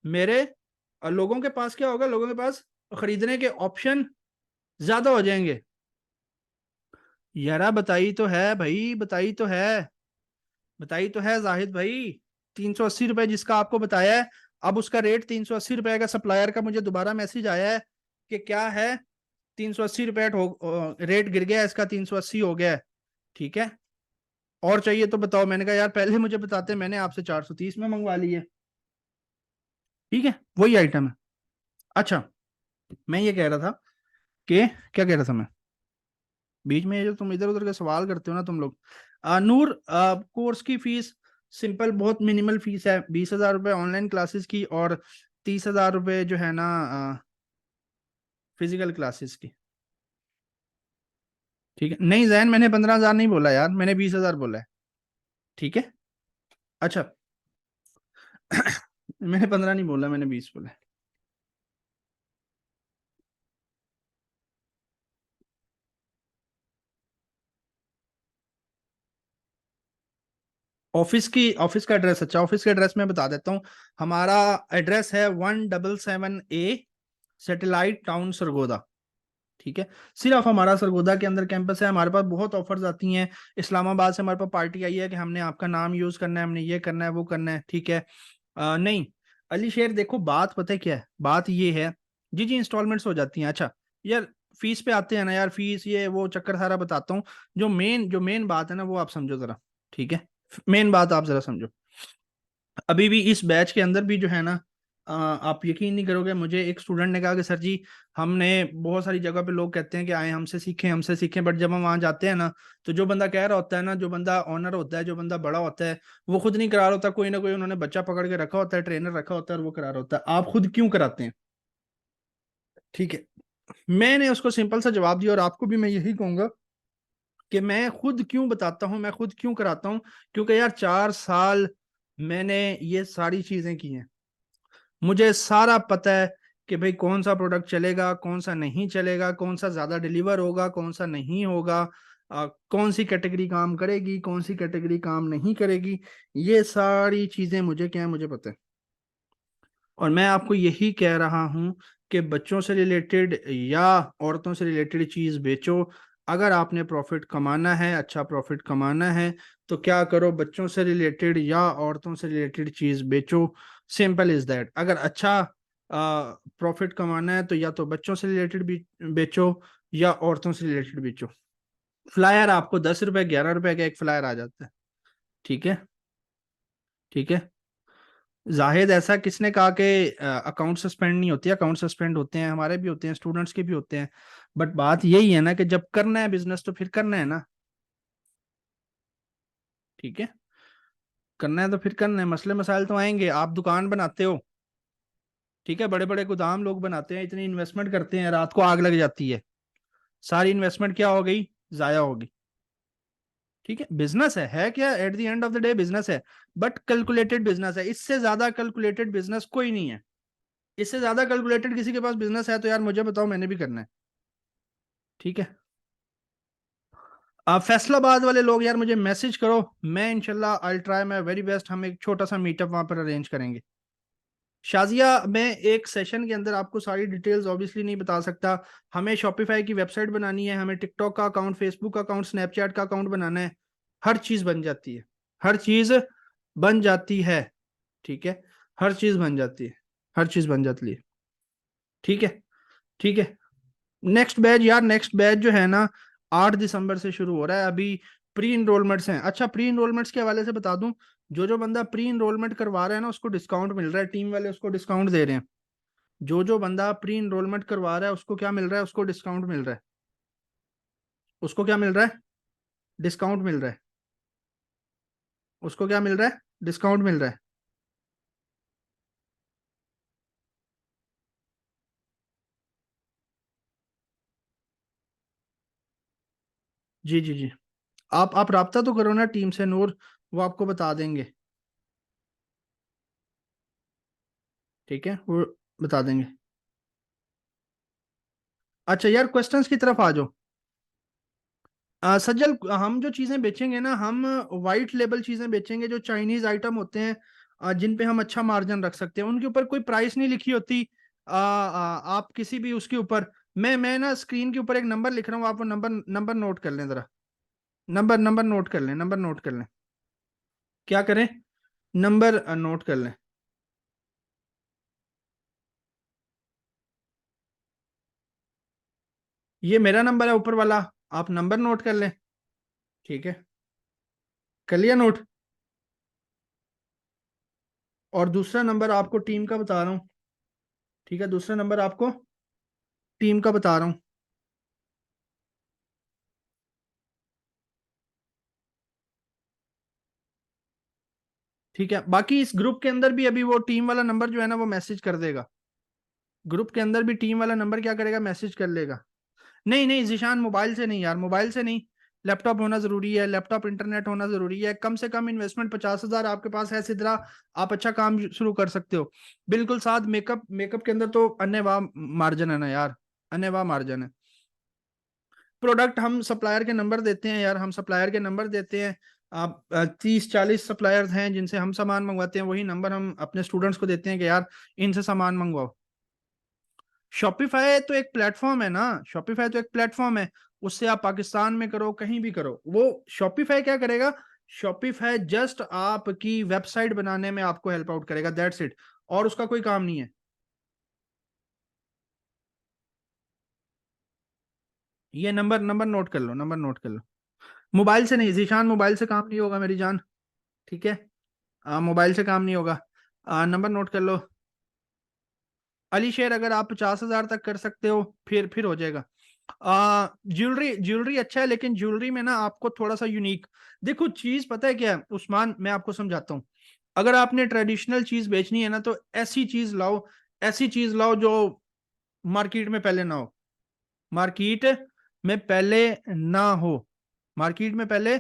मेरे, लोगों के पास क्या होगा, लोगों के पास खरीदने के ऑप्शन ज्यादा हो जाएंगे। यारा बताई तो है भाई, बताई तो है, बताई तो है जाहिद भाई। 380 रुपए जिसका आपको बताया है, अब उसका रेट 380 रुपए का, सप्लायर का मुझे दोबारा मैसेज आया है कि क्या है, 380 रुपए रेट गिर गया है इसका, 380 हो गया है। ठीक है, और चाहिए तो बताओ। मैंने कहा यार पहले मुझे बताते, मैंने आपसे 430 में मंगवा ली है। ठीक है, वही आइटम है। अच्छा, मैं ये कह रहा था कि, क्या कह रहा था मैं, बीच में ये जो तुम इधर उधर के सवाल करते हो ना तुम लोग। नूर, कोर्स की फीस सिंपल, बहुत मिनिमल फीस है, 20,000 रुपये ऑनलाइन क्लासेस की, और 30,000 रुपये जो है ना फिजिकल क्लासेस की। ठीक है, नहीं जैन, मैंने 15,000 नहीं बोला यार, मैंने 20,000 बोला है। ठीक है, अच्छा। मैंने 15 नहीं बोला, मैंने 20 बोला है। ऑफिस का एड्रेस, अच्छा ऑफिस का एड्रेस मैं बता देता हूँ। हमारा एड्रेस है 177A सैटेलाइट टाउन सरगोदा। ठीक है, सिर्फ हमारा सरगोदा के अंदर कैंपस है। हमारे पास बहुत ऑफर्स आती हैं, इस्लामाबाद से हमारे पास पार्टी आई है कि हमने आपका नाम यूज करना है, हमने ये करना है, वो करना है। ठीक है, नहीं अली शेर, देखो बात पता है क्या है, बात ये है, जी जी इंस्टॉलमेंट्स हो जाती हैं। अच्छा यार, फीस पे आते हैं ना यार, फीस ये वो चक्कर सारा बताता हूँ। जो मेन बात है ना, वो आप समझो जरा। ठीक है, मेन बात आप जरा समझो। अभी भी इस बैच के अंदर भी जो है ना, आप यकीन नहीं करोगे, मुझे एक स्टूडेंट ने कहा कि सर जी, हमने बहुत सारी जगह पे लोग कहते हैं कि आए हमसे सीखें, हमसे सीखें, बट जब हम वहां जाते हैं ना, तो जो बंदा कह रहा होता है ना, जो बंदा ऑनर होता है, जो बंदा बड़ा होता है, वो खुद नहीं करा रहा होता, कोई ना कोई उन्होंने बच्चा पकड़ के रखा होता है, ट्रेनर रखा होता है, और वो करा रहा होता है। आप खुद क्यों कराते हैं? ठीक है, मैंने उसको सिंपल सा जवाब दिया, और आपको भी मैं यही कहूंगा कि मैं खुद क्यों बताता हूँ, मैं खुद क्यों कराता हूँ। क्योंकि यार 4 साल मैंने ये सारी चीजें की हैं, मुझे सारा पता है कि भाई कौन सा प्रोडक्ट चलेगा, कौन सा नहीं चलेगा, कौन सा ज्यादा डिलीवर होगा, कौन सा नहीं होगा, कौन सी कैटेगरी काम करेगी, कौन सी कैटेगरी काम नहीं करेगी। ये सारी चीजें मुझे क्या है, मुझे पता है। और मैं आपको यही कह रहा हूं कि बच्चों से रिलेटेड या औरतों से रिलेटेड चीज बेचो। अगर आपने प्रॉफिट कमाना है, अच्छा प्रॉफिट कमाना है, तो क्या करो, बच्चों से रिलेटेड या औरतों से रिलेटेड चीज बेचो। Simple is that. अगर अच्छा प्रॉफिट कमाना है, तो या तो बच्चों से रिलेटेड बेचो, या औरतों से रिलेटेड बेचो। फ्लायर आपको 10 रुपए, 11 रुपए का एक फ्लायर आ जाता है। ठीक है, ठीक है। जाहिद, ऐसा किसने कहा कि अकाउंट सस्पेंड नहीं होती? अकाउंट सस्पेंड होते हैं, हमारे भी होते हैं, स्टूडेंट्स के भी होते हैं। बट बात यही है ना कि जब करना है बिजनेस, तो फिर करना है ना। ठीक है, करना है तो फिर करना है, मसले मसाइल तो आएंगे। आप दुकान बनाते हो, ठीक है, बड़े बड़े गोदाम लोग बनाते हैं, इतनी इन्वेस्टमेंट करते हैं, रात को आग लग जाती है, सारी इन्वेस्टमेंट क्या हो गई, जाया होगी। ठीक है, बिजनेस है क्या, at the end of the day business है, बट कैलकुलेटेड बिजनेस है। इससे ज्यादा कैलकुलेटेड बिजनेस कोई नहीं है। इससे ज्यादा कैलकुलेटेड किसी के पास बिजनेस है तो यार मुझे बताओ, मैंने भी करना है। ठीक है, आप फैसलाबाद वाले लोग यार मुझे मैसेज करो, मैं इंशाल्लाह I try my very best, हम एक छोटा सा मीटअप वहां पर अरेंज करेंगे। शाजिया, मैं एक सेशन के अंदर आपको सारी डिटेल्स ऑब्वियसली नहीं बता सकता। हमें शॉपिफाई की वेबसाइट बनानी है, हमें टिकटॉक का अकाउंट, फेसबुक का अकाउंट, स्नैपचैट का अकाउंट बनाना है। हर चीज बन जाती है, हर चीज बन जाती है। ठीक है, हर चीज बन जाती है, हर चीज बन जाती है। ठीक है, ठीक है। नेक्स्ट बैच यार, नेक्स्ट बैच जो है ना 8 दिसंबर से शुरू हो रहा है। अभी प्री इनरोलमेंट्स हैं। अच्छा, प्री इनरोलमेंट्स के हवाले से बता दूं, जो बंदा प्री इनरोलमेंट करवा रहा है ना उसको डिस्काउंट मिल रहा है, टीम वाले उसको डिस्काउंट दे रहे हैं। जो बंदा प्री इनरोलमेंट करवा रहा है उसको क्या मिल रहा है, उसको डिस्काउंट मिल रहा है। उसको क्या मिल रहा है, डिस्काउंट मिल रहा है। उसको क्या मिल रहा है, डिस्काउंट मिल रहा है। जी जी जी। आप राब्ता तो करो ना टीम से नूर, वो आपको बता देंगे। ठीक है, वो बता देंगे। अच्छा यार, क्वेश्चंस की तरफ आ जाओ। सज्जल, हम जो चीजें बेचेंगे ना, हम वाइट लेबल चीजें बेचेंगे, जो चाइनीज आइटम होते हैं, जिन पे हम अच्छा मार्जिन रख सकते हैं। उनके ऊपर कोई प्राइस नहीं लिखी होती। आप किसी भी उसके ऊपर, मैं ना स्क्रीन के ऊपर एक नंबर लिख रहा हूँ, आप वो नंबर नंबर नोट कर लें जरा। नंबर नंबर नोट कर लें, नंबर नोट कर लें। क्या करें, नंबर नोट कर लें। ये मेरा नंबर है ऊपर वाला, आप नंबर नोट कर लें। ठीक है, कर लिया नोट। और दूसरा नंबर आपको टीम का बता रहा हूँ। ठीक है, दूसरा नंबर आपको टीम का बता रहा हूँ। ठीक है, बाकी इस ग्रुप के अंदर भी अभी वो टीम वाला नंबर जो है ना वो मैसेज कर देगा। ग्रुप के अंदर भी टीम वाला नंबर क्या करेगा, मैसेज कर लेगा। नहीं नहीं जीशान, मोबाइल से नहीं यार, मोबाइल से नहीं। लैपटॉप होना जरूरी है, लैपटॉप इंटरनेट होना जरूरी है। कम से कम इन्वेस्टमेंट 50,000 आपके पास है सिद्रा, आप अच्छा काम शुरू कर सकते हो। बिल्कुल साथ मेकअप, मेकअप के अंदर तो अन्यवाह मार्जिन है ना यार, अन्यवाह मार्जिन है। प्रोडक्ट हम सप्लायर के नंबर देते हैं यार, हम सप्लायर के नंबर देते हैं। आप 30-40 सप्लायर्स हैं जिनसे हम सामान मंगवाते हैं, वही नंबर हम अपने स्टूडेंट्स को देते हैं कि यार इनसे सामान मंगवाओ। शॉपिफाई तो एक प्लेटफॉर्म है ना, शॉपिफाई तो एक प्लेटफॉर्म है। उससे आप पाकिस्तान में करो, कहीं भी करो, वो शॉपिफाई क्या करेगा, शॉपिफाई जस्ट आपकी वेबसाइट बनाने में आपको हेल्प आउट करेगा, दैट्स इट। और उसका कोई काम नहीं है। ये नंबर नंबर नोट कर लो, नंबर नोट कर लो। मोबाइल से नहीं जीशान, मोबाइल से काम नहीं होगा मेरी जान। ठीक है, मोबाइल से काम नहीं होगा। नंबर नोट कर लो। अली शेर, अगर आप 50,000 तक कर सकते हो फिर हो जाएगा। ज्वेलरी, ज्वेलरी अच्छा है, लेकिन ज्वेलरी में ना आपको थोड़ा सा यूनिक, देखो चीज पता है क्या है उस्मान, मैं आपको समझाता हूँ। अगर आपने ट्रेडिशनल चीज बेचनी है ना तो ऐसी चीज लाओ, ऐसी चीज लाओ जो मार्केट में पहले ना हो, मार्केट में पहले ना हो, मार्केट में पहले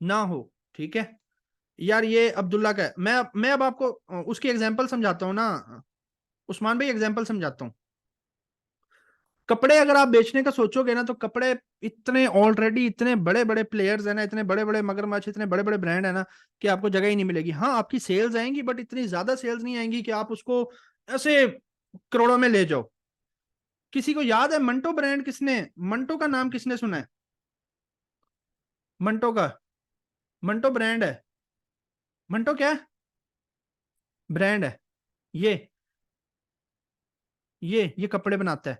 ना हो। ठीक है यार, ये अब्दुल्ला का है। मैं अब आपको उसकी एग्जांपल समझाता हूँ ना, उस्मान भाई एग्जांपल समझाता हूँ। कपड़े अगर आप बेचने का सोचोगे ना तो कपड़े, इतने ऑलरेडी इतने बड़े बड़े प्लेयर्स है ना, इतने बड़े बड़े मगरमच्छ, इतने बड़े बड़े ब्रांड है ना, कि आपको जगह ही नहीं मिलेगी। हाँ, आपकी सेल्स आएंगी बट इतनी ज्यादा सेल्स नहीं आएंगी कि आप उसको ऐसे करोड़ों में ले जाओ। किसी को याद है मंटो ब्रांड, किसने मंटो का नाम किसने सुना है, मंटो का, मंटो ब्रांड है। मंटो क्या है, ब्रांड है। ये ये कपड़े बनाता है।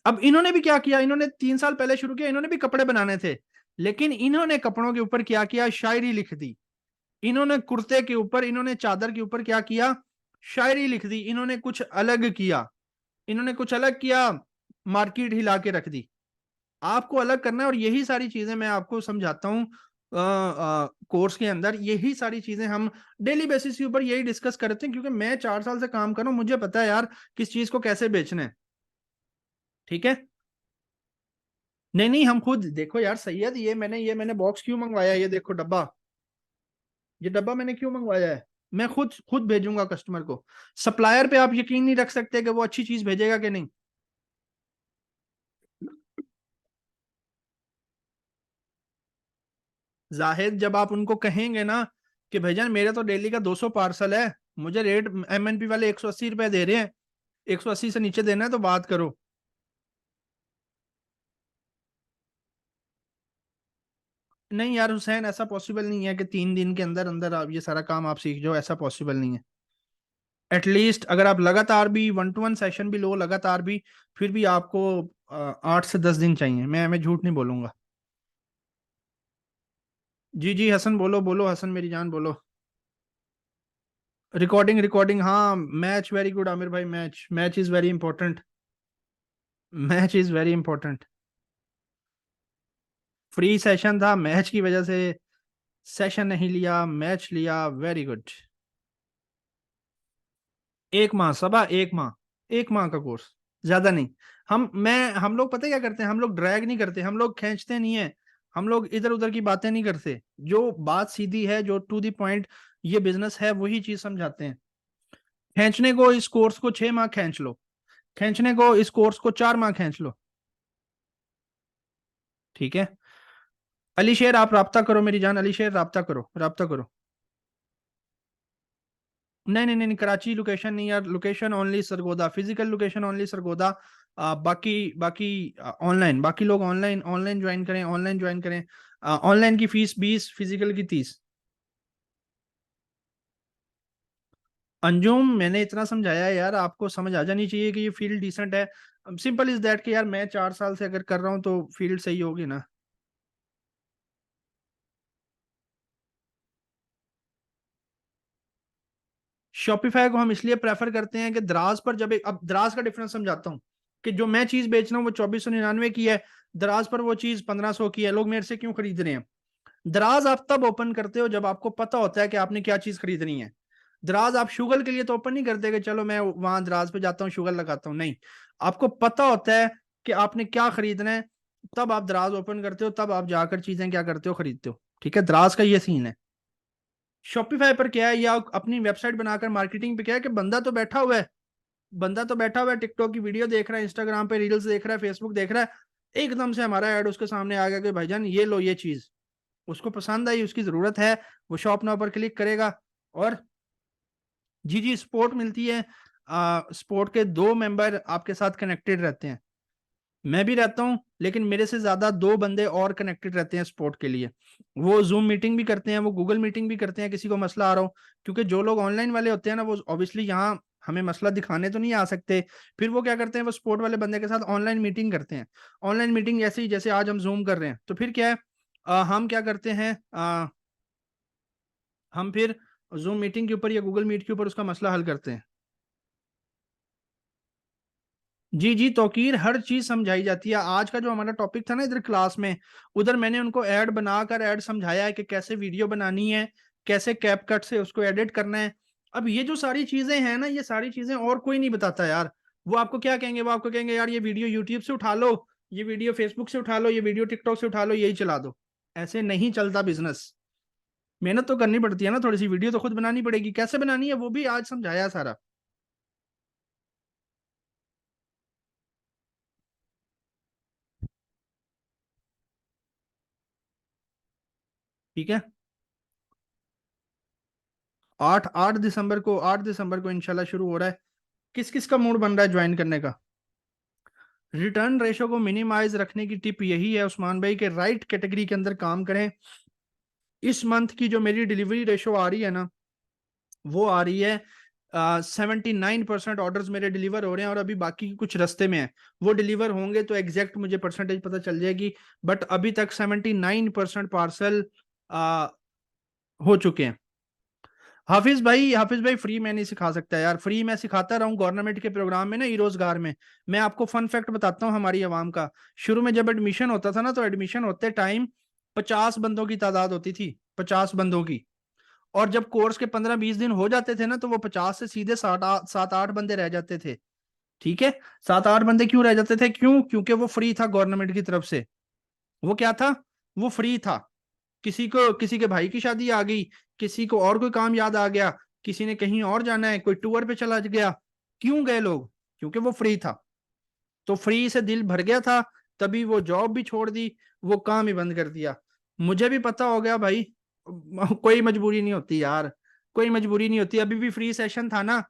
अब इन्होंने भी क्या किया, इन्होंने 3 साल पहले शुरू किया, इन्होंने भी कपड़े बनाने थे, लेकिन इन्होंने कपड़ों के ऊपर क्या किया, शायरी लिख दी। इन्होंने कुर्ते के ऊपर, इन्होंने चादर के ऊपर क्या किया, शायरी लिख दी। इन्होंने कुछ अलग किया, इन्होंने कुछ अलग किया, मार्केट हिला के रख दी। आपको अलग करना है, और यही सारी चीजें मैं आपको समझाता हूँ कोर्स के अंदर। यही सारी चीजें हम डेली बेसिस के ऊपर यही डिस्कस करते हैं, क्योंकि मैं 4 साल से काम कर रहा हूँ, मुझे पता है यार किस चीज को कैसे बेचना है। ठीक है, नहीं नहीं, हम खुद देखो यार सैयद, ये मैंने बॉक्स क्यों मंगवाया, ये देखो डब्बा, ये डब्बा मैंने क्यों मंगवाया है, मैं खुद खुद भेजूंगा कस्टमर को। सप्लायर पे आप यकीन नहीं रख सकते कि वो अच्छी चीज भेजेगा कि नहीं। जाहिद, जब आप उनको कहेंगे ना कि भाईजान मेरे तो डेली का 200 पार्सल है, मुझे रेट MNP वाले 180 रुपए दे रहे हैं, 180 से नीचे देना है तो बात करो। नहीं यार हुसैन, ऐसा पॉसिबल नहीं है कि 3 दिन के अंदर अंदर आप ये सारा काम आप सीख जाओ, ऐसा पॉसिबल नहीं है। एटलीस्ट अगर आप लगातार भी 1 to 1 सेशन भी लो लगातार भी, फिर भी आपको 8 से 10 दिन चाहिए, मैं झूठ नहीं बोलूंगा। जी जी हसन, बोलो बोलो हसन मेरी जान बोलो। रिकॉर्डिंग रिकॉर्डिंग, हाँ मैच वेरी गुड आमिर भाई, match match is very important. Match is very important. Free session था, मैच की वजह से सेशन नहीं लिया, मैच लिया, वेरी गुड। 1 माह सबा, 1 माह, 1 माह का कोर्स, ज्यादा नहीं। हम लोग पता है क्या करते हैं, हम लोग ड्रैग नहीं करते, हम लोग खींचते नहीं है, हम लोग इधर उधर की बातें नहीं करते, जो बात सीधी है, जो टू दी पॉइंट ये बिजनेस है वही चीज समझाते हैं। खींचने को इस कोर्स को 6 माह खींच लो, खींचने को इस कोर्स को 4 माह खींच लो। ठीक है। अली शेर आप राब्ता करो मेरी जान, अली शेर राब्ता करो, राब्ता करो। नहीं नहीं नहीं नहीं, कराची लोकेशन नहीं यार, location only Sargodha, physical location only Sargodha. बाकी बाकी ऑनलाइन, बाकी लोग ऑनलाइन ऑनलाइन ज्वाइन करें, ऑनलाइन ज्वाइन करें। ऑनलाइन की फीस 20, फिजिकल की 30। अंजुम मैंने इतना समझाया है यार, आपको समझ आ जानी चाहिए कि ये फील्ड डिसेंट है। सिंपल इज दैट कि यार मैं 4 साल से अगर कर रहा हूँ तो फील्ड सही होगी ना। शॉपिफाई को हम इसलिए प्रेफर करते हैं कि दराज पर जब अब दराज का डिफरेंस समझाता हूँ, कि जो मैं चीज बेच रहा हूँ वो 2499 की है, दराज पर वो चीज 1500 की है, लोग मेरे से क्यों खरीद रहे हैं। दराज आप तब ओपन करते हो जब आपको पता होता है कि आपने क्या चीज खरीदनी है। दराज आप शुगर के लिए तो ओपन नहीं करते कि चलो मैं वहां दराज पे जाता हूँ शुगर लगाता हूँ, नहीं। आपको पता होता है कि आपने क्या खरीदना है, तब आप दराज ओपन करते हो, तब आप जाकर चीजें क्या करते हो, खरीदते हो। ठीक है, दराज का ये सीन है। शॉपिफाई पर क्या है, या अपनी वेबसाइट बनाकर मार्केटिंग पे क्या है कि बंदा तो बैठा हुआ है, बंदा तो बैठा हुआ है, टिकटॉक की वीडियो देख रहा है, इंस्टाग्राम पे रील्स देख रहा है, फेसबुक देख रहा है, एकदम से हमारा ऐड उसके सामने आ गया कि भाईजान ये लो ये चीज, उसको पसंद आई, उसकी जरूरत है, वो शॉप नाउ पर क्लिक करेगा। और जी जी सपोर्ट मिलती है। सपोर्ट के 2 मेंबर आपके साथ कनेक्टेड रहते हैं, मैं भी रहता हूँ, लेकिन मेरे से ज्यादा 2 बंदे और कनेक्टेड रहते हैं सपोर्ट के लिए। वो जूम मीटिंग भी करते हैं, वो गूगल मीटिंग भी करते हैं, किसी को मसला आ रहा हो। क्योंकि जो लोग ऑनलाइन वाले होते हैं ना, वो ऑब्वियसली यहाँ हमें मसला दिखाने तो नहीं आ सकते। फिर वो क्या करते हैं, वो सपोर्ट वाले बंदे के साथ ऑनलाइन मीटिंग करते हैं। ऑनलाइन मीटिंग जैसे ही, जैसे आज हम जूम कर रहे हैं, तो फिर क्या है, हम क्या करते हैं, हम फिर जूम मीटिंग के ऊपर या गूगल मीट के ऊपर उसका मसला हल करते हैं। जी जी तौकीर हर चीज समझाई जाती है। आज का जो हमारा टॉपिक था ना इधर क्लास में, उधर मैंने उनको ऐड बनाकर ऐड समझाया है कि कैसे वीडियो बनानी है, कैसे कैप कट से उसको एडिट करना है। अब ये जो सारी चीजें हैं ना, ये सारी चीजें और कोई नहीं बताता यार। वो आपको क्या कहेंगे, वो आपको कहेंगे यार ये वीडियो यूट्यूब से उठा लो, ये वीडियो फेसबुक से उठा लो, ये वीडियो टिकटॉक से उठा लो, यही चला दो। ऐसे नहीं चलता बिजनेस। मेहनत तो करनी पड़ती है ना, थोड़ी सी वीडियो तो खुद बनानी पड़ेगी, कैसे बनानी है वो भी आज समझाया सारा। ठीक है। 8 दिसंबर को इंशाल्लाह शुरू हो रहा है। किस किस का मूड बन रहा है ज्वाइन करने का। रिटर्न रेशो को मिनिमाइज रखने की टिप यही है उस्मान भाई, के राइट कैटेगरी के अंदर काम करें। इस मंथ की जो मेरी डिलीवरी रेशो आ रही है ना, वो आ रही है 79% ऑर्डर मेरे डिलीवर हो रहे हैं, और अभी बाकी कुछ रास्ते में है। वो डिलीवर होंगे तो एग्जैक्ट मुझे परसेंटेज पता चल जाएगी। बट अभी तक 79% पार्सल हो चुके हैं। हाफिज भाई फ्री में नहीं सिखा सकता यार, फ्री मैं सिखाता रहा हूँ गवर्नमेंट के प्रोग्राम में ना, ई रोजगार में। मैं आपको फन फैक्ट बताता हूँ हमारी आवाम का। शुरू में जब एडमिशन होता था ना, तो एडमिशन होते टाइम 50 बंदों की तादाद होती थी, 50 बंदों की। और जब कोर्स के 15-20 दिन हो जाते थे ना, तो वो 50 से सीधे 7-8 बंदे रह जाते थे। ठीक है। 7-8 बंदे क्यों रह जाते थे, क्यों, क्योंकि वो फ्री था गवर्नमेंट की तरफ से। वो क्या था, वो फ्री था। किसी को किसी के भाई की शादी आ गई, किसी को और कोई काम याद आ गया, किसी ने कहीं और जाना है, कोई टूर पे चला गया, क्यों गए लोग, क्योंकि वो फ्री था। तो फ्री से दिल भर गया था, तभी वो जॉब भी छोड़ दी, वो काम ही बंद कर दिया। मुझे भी पता हो गया भाई, कोई मजबूरी नहीं होती यार। कोई मजबूरी नहीं होती। अभी भी फ्री सेशन था ना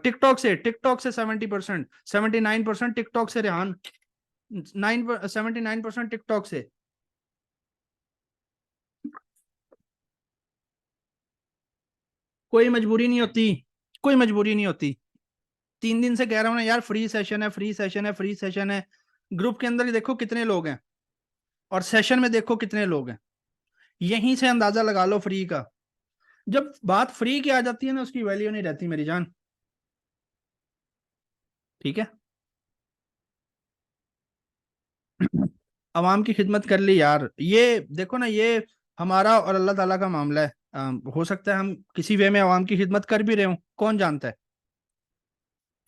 टिकटॉक से 70%, 79% टिकटॉक से, रेहान 79% टिकटॉक से। कोई मजबूरी नहीं होती, कोई मजबूरी नहीं होती। 3 दिन से कह रहा हूं ना यार, फ्री सेशन है, फ्री सेशन है, फ्री सेशन है। ग्रुप के अंदर ही देखो कितने लोग हैं, और सेशन में देखो कितने लोग हैं। यहीं से अंदाजा लगा लो फ्री का। जब बात फ्री की आ जाती है ना, उसकी वैल्यू नहीं रहती मेरी जान। ठीक है। अवाम की खिदमत कर ली यार, ये देखो ना, ये हमारा और अल्लाह ताला का मामला है। हो सकता है हम किसी वे में अवाम की खिदमत कर भी रहे हो, कौन जानता है।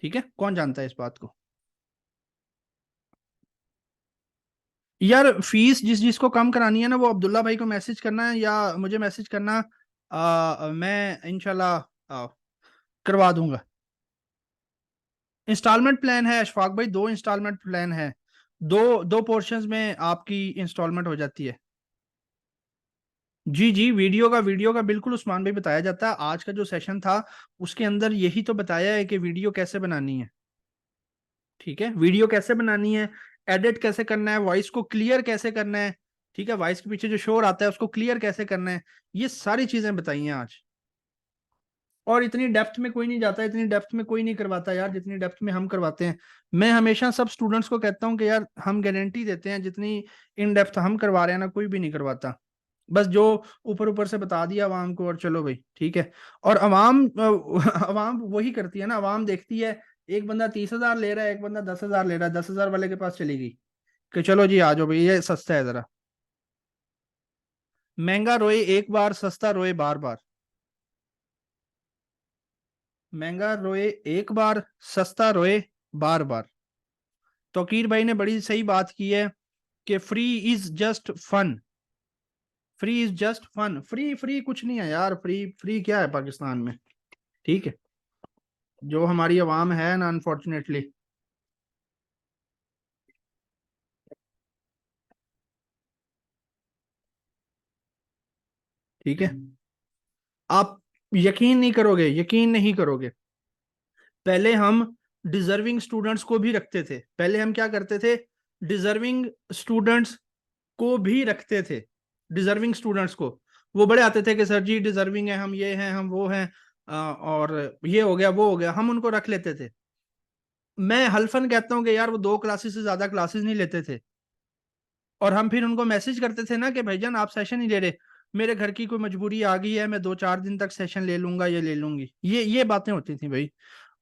ठीक है, कौन जानता है इस बात को। यार फीस जिस जिसको कम करानी है ना, वो अब्दुल्ला भाई को मैसेज करना है या मुझे मैसेज करना। मैं इंशाल्लाह करवा दूंगा। इंस्टॉलमेंट प्लान है अशफाक भाई, 2 इंस्टॉलमेंट प्लान है। दो दो पोर्शंस में आपकी इंस्टॉलमेंट हो जाती है। जी जी, वीडियो का बिल्कुल उस्मान भाई बताया जाता है। आज का जो सेशन था उसके अंदर यही तो बताया है कि वीडियो कैसे बनानी है। ठीक है, वीडियो कैसे बनानी है, एडिट कैसे करना है, वॉइस को क्लियर कैसे करना है। ठीक है, वॉइस के पीछे जो शोर आता है उसको क्लियर कैसे करना है, ये सारी चीजें बताई हैं आज। और इतनी डेप्थ में कोई नहीं जाता, इतनी डेप्थ में कोई नहीं करवाता यार, जितनी डेप्थ में हम करवाते हैं। मैं हमेशा सब स्टूडेंट्स को कहता हूँ कि यार हम गारंटी देते हैं, जितनी इन डेप्थ हम करवा रहे हैं ना, कोई भी नहीं करवाता। बस जो ऊपर ऊपर से बता दिया अवाम को और चलो भाई ठीक है। और अवाम अवाम वही करती है ना, अवाम देखती है एक बंदा 30,000 ले रहा है, एक बंदा 10,000 ले रहा है, 10,000 वाले के पास चली गई कि चलो जी आ जाओ भाई, ये सस्ता है जरा। महंगा रोए एक बार, सस्ता रोए बार बार। महंगा रोए एक बार, सस्ता रोए बार बार। तौकीर भाई ने बड़ी सही बात की है कि free is just fun. Free is just fun, free free कुछ नहीं है यार, फ्री फ्री क्या है पाकिस्तान में। ठीक है, जो हमारी आवाम है ना, अनफॉर्चुनेटली। ठीक है, आप यकीन नहीं करोगे, यकीन नहीं करोगे। पहले हम डिजर्विंग स्टूडेंट्स को भी रखते थे, पहले हम क्या करते थे, डिजर्विंग स्टूडेंट्स को भी रखते थे। डिजर्विंग स्टूडेंट्स को, वो बड़े आते थे कि सर जी डिजर्विंग है, हम ये हैं, हम वो हैं, और ये हो गया वो हो गया, हम उनको रख लेते थे। मैं हल्फन कहता हूँ कि यार वो 2 क्लासेस से ज्यादा क्लासेस नहीं लेते थे। और हम फिर उनको मैसेज करते थे ना कि भाईजान आप सेशन नहीं ले रहे, मेरे घर की कोई मजबूरी आ गई है, मैं 2-4 दिन तक सेशन ले लूंगा, ये ले लूंगी, ये बातें होती थी भाई।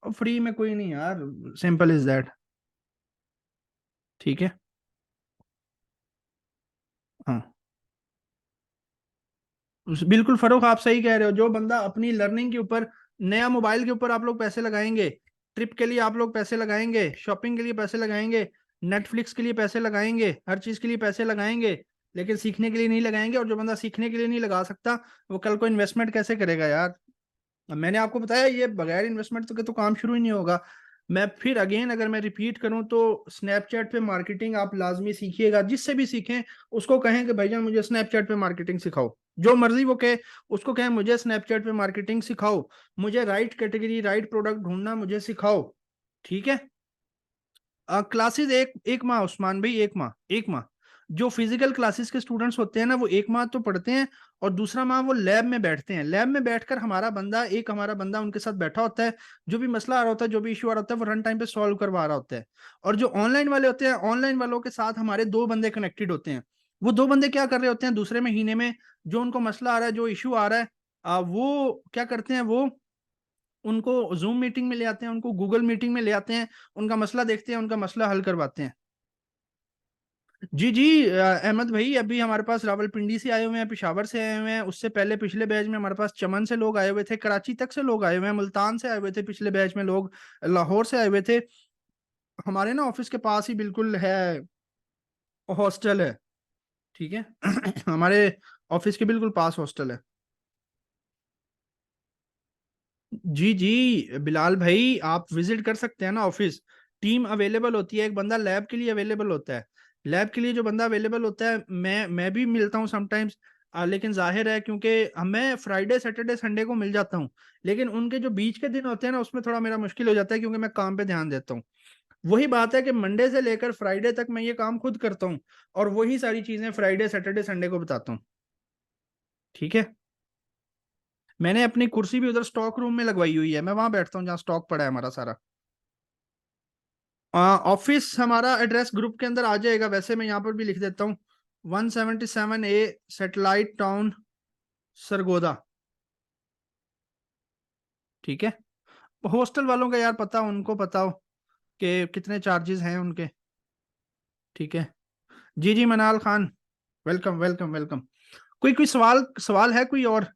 और फ्री में कोई नहीं यार, सिंपल इज दैट। ठीक है। हाँ, बिल्कुल फरोख, आप सही कह रहे हो। जो बंदा अपनी लर्निंग के ऊपर, नया मोबाइल के ऊपर आप लोग पैसे लगाएंगे, ट्रिप के लिए आप लोग पैसे लगाएंगे, शॉपिंग के लिए पैसे लगाएंगे, नेटफ्लिक्स के लिए पैसे लगाएंगे, हर चीज के लिए पैसे लगाएंगे, लेकिन सीखने के लिए नहीं लगाएंगे। और जो बंदा सीखने के लिए नहीं लगा सकता, वो कल को इन्वेस्टमेंट कैसे करेगा यार। अब मैंने आपको बताया, ये बगैर इन्वेस्टमेंट के तो काम शुरू ही नहीं होगा। मैं फिर अगेन अगर मैं रिपीट करूं तो स्नैपचैट पे मार्केटिंग आप लाजमी सीखिएगा, जिससे भी सीखें उसको कहें कि भैया मुझे स्नैपचैट पे मार्केटिंग सिखाओ। जो मर्जी वो कहे, उसको कहें मुझे स्नैपचैट पे मार्केटिंग सिखाओ, मुझे राइट कैटेगरी राइट प्रोडक्ट ढूंढना मुझे सिखाओ। ठीक है। क्लासेस एक एक माह उस्मान भाई, एक माह, एक माह। जो फिजिकल क्लासेस के स्टूडेंट्स होते हैं ना, वो एक माह तो पढ़ते हैं, और दूसरा माह वो लैब में बैठते हैं। लैब में बैठकर हमारा बंदा उनके साथ बैठा होता है, जो भी मसला आ रहा होता है, जो भी इशू आ रहा होता है, वो रन टाइम पे सॉल्व करवा रहा होता है। और जो ऑनलाइन वाले होते हैं, ऑनलाइन वालों के साथ हमारे 2 बंदे कनेक्टेड होते हैं। वो 2 बंदे क्या कर रहे होते हैं, दूसरे महीने में जो उनको मसला आ रहा है, जो इशू आ रहा है, वो क्या करते हैं, वो उनको जूम मीटिंग में ले आते हैं, उनको गूगल मीटिंग में ले आते हैं, उनका मसला देखते हैं, उनका मसला हल करवाते हैं। जी जी, अहमद भाई अभी हमारे पास रावलपिंडी से आए हुए हैं, पेशावर से आए हुए हैं, उससे पहले पिछले बैच में हमारे पास चमन से लोग आए हुए थे, कराची तक से लोग आए हुए हैं, मुल्तान से आए हुए थे पिछले बैच में लोग, लाहौर से आए हुए थे। हमारे ना ऑफिस के पास ही बिल्कुल है, हॉस्टल है। ठीक है। हमारे ऑफिस के बिल्कुल पास हॉस्टल है। जी जी बिलाल भाई, आप विजिट कर सकते हैं ना ऑफिस। टीम अवेलेबल होती है, एक बंदा लैब के लिए अवेलेबल होता है। लैब के लिए जो बंदा अवेलेबल होता है, मैं भी मिलता हूँ समटाइम्स। लेकिन जाहिर है क्योंकि मैं फ्राइडे सैटरडे संडे को मिल जाता हूँ, लेकिन उनके जो बीच के दिन होते हैं ना उसमें थोड़ा मेरा मुश्किल हो जाता है क्योंकि मैं काम पे ध्यान देता हूँ। वही बात है कि मंडे से लेकर फ्राइडे तक मैं ये काम खुद करता हूँ और वही सारी चीजें फ्राइडे सैटरडे संडे को बताता हूँ। ठीक है। मैंने अपनी कुर्सी भी उधर स्टॉक रूम में लगवाई हुई है, मैं वहां बैठता हूँ जहाँ स्टॉक पड़ा है हमारा सारा। ऑफिस हमारा एड्रेस ग्रुप के अंदर आ जाएगा, वैसे मैं यहाँ पर भी लिख देता हूँ, 177A सेटेलाइट टाउन सरगोदा। ठीक है। हॉस्टल वालों का यार पता, उनको पता हो कि कितने चार्जेस हैं उनके। ठीक है। जी जी मनाल खान, वेलकम वेलकम वेलकम। कोई कोई सवाल सवाल है कोई और,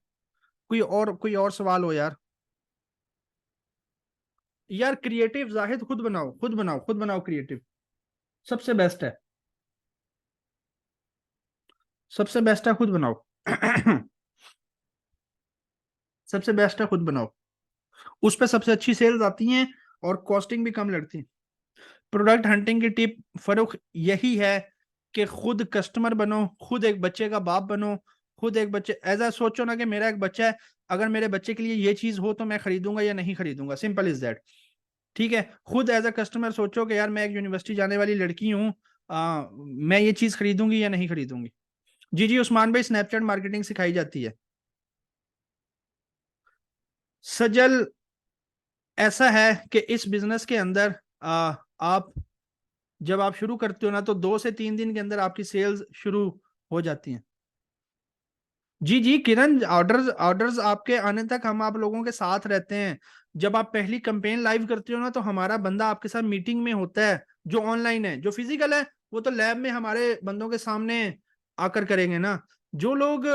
कोई और सवाल हो यार। यार क्रिएटिव जाहिद खुद बनाओ, खुद बनाओ, खुद बनाओ क्रिएटिव, सबसे बेस्ट है, सबसे बेस्ट है खुद बनाओ। सबसे बेस्ट है खुद बनाओ, उस पे सबसे अच्छी सेल्स आती हैं और कॉस्टिंग भी कम लगती है। प्रोडक्ट हंटिंग की टिप फरुख यही है कि खुद कस्टमर बनो, खुद एक बच्चे का बाप बनो, खुद एक बच्चे ऐसा सोचो ना कि मेरा एक बच्चा है, अगर मेरे बच्चे के लिए ये चीज हो तो मैं खरीदूंगा या नहीं खरीदूंगा, सिंपल इज दैट। ठीक है। खुद एज अ कस्टमर सोचो कि यार मैं एक यूनिवर्सिटी जाने वाली लड़की हूँ, मैं ये चीज खरीदूंगी या नहीं खरीदूंगी। जी जी उस्मान भाई, स्नैपचैट मार्केटिंग सिखाई जाती है। सजल ऐसा है कि इस बिजनेस के अंदर आप जब आप शुरू करते हो ना तो 2 से 3 दिन के अंदर आपकी सेल्स शुरू हो जाती हैं। जी जी किरण, ऑर्डर्स ऑर्डर्स आपके आने तक हम आप लोगों के साथ रहते हैं। जब आप पहली कैंपेन लाइव करते हो ना तो हमारा बंदा आपके साथ मीटिंग में होता है, जो ऑनलाइन है। जो फिजिकल है वो तो लैब में हमारे बंदों के सामने आकर करेंगे ना। जो लोग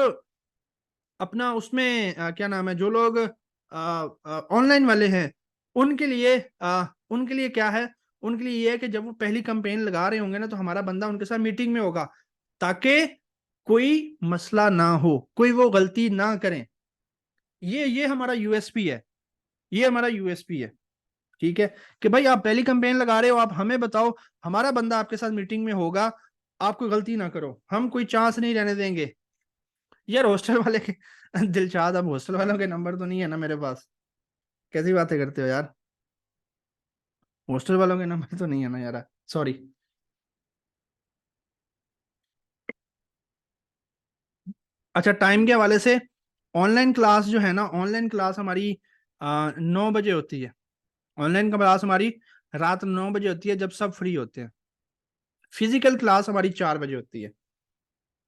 अपना उसमें क्या नाम है, जो लोग ऑनलाइन वाले हैं, उनके लिए क्या है, उनके लिए ये है कि जब वो पहली कैंपेन लगा रहे होंगे ना तो हमारा बंदा उनके साथ मीटिंग में होगा, ताकि कोई मसला ना हो, कोई वो गलती ना करें। ये हमारा यूएसपी है, ये हमारा यूएसपी है। ठीक है। कि भाई आप पहली कैंपेन लगा रहे हो, आप हमें बताओ, हमारा बंदा आपके साथ मीटिंग में होगा, आप कोई गलती ना करो, हम कोई चांस नहीं रहने देंगे। यार हॉस्टल वाले के दिलशाद, अब हॉस्टल वालों के नंबर तो नहीं है ना मेरे पास, कैसी बातें करते हो यार, हॉस्टल वालों के नंबर तो नहीं है ना यार, सॉरी। अच्छा टाइम के हवाले से, ऑनलाइन क्लास जो है ना, ऑनलाइन क्लास हमारी 9 बजे होती है। ऑनलाइन क्लास हमारी रात 9 बजे होती है जब सब फ्री होते हैं। फिजिकल क्लास हमारी 4 बजे होती है।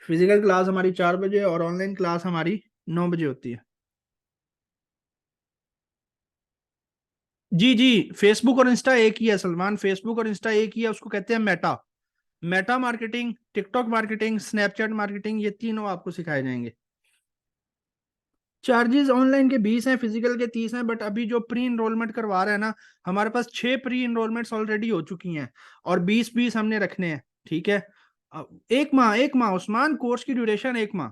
फिजिकल क्लास हमारी 4 बजे और ऑनलाइन क्लास हमारी 9 बजे होती है। जी जी, फेसबुक और इंस्टा एक ही है सलमान, फेसबुक और इंस्टा एक ही है, उसको कहते हैं Meta. Meta marketing, TikTok marketing, Snapchat marketing, ये तीनों आपको सिखाए जाएंगे। चार्जेस ऑनलाइन के 20 हैं, फिजिकल के 30 हैं, बट अभी जो प्री इनरोलमेंट करवा रहे हैं ना, हमारे पास 6 प्री इनरोलमेंट्स ऑलरेडी हो चुकी हैं और 20-20 हमने रखने हैं। ठीक है। 1 माह, 1 माह उस्मान, कोर्स की ड्यूरेशन 1 माह।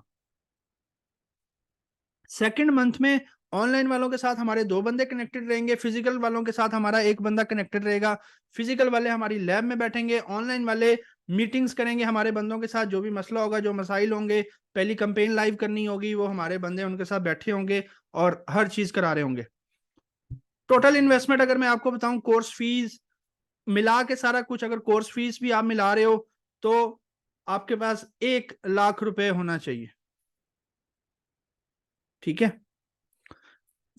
सेकंड मंथ में ऑनलाइन वालों के साथ हमारे 2 बंदे कनेक्टेड रहेंगे, फिजिकल वालों के साथ हमारा एक बंदा कनेक्टेड रहेगा। फिजिकल वाले हमारी लैब में बैठेंगे, ऑनलाइन वाले मीटिंग्स करेंगे हमारे बंदों के साथ, जो भी मसला होगा, जो मसाइल होंगे, पहली कंपेन लाइव करनी होगी, वो हमारे बंदे उनके साथ बैठे होंगे और हर चीज करा रहे होंगे। टोटल इन्वेस्टमेंट अगर मैं आपको बताऊं, कोर्स फीस मिला के सारा कुछ, अगर कोर्स फीस भी आप मिला रहे हो तो आपके पास 1 लाख रुपए होना चाहिए। ठीक है।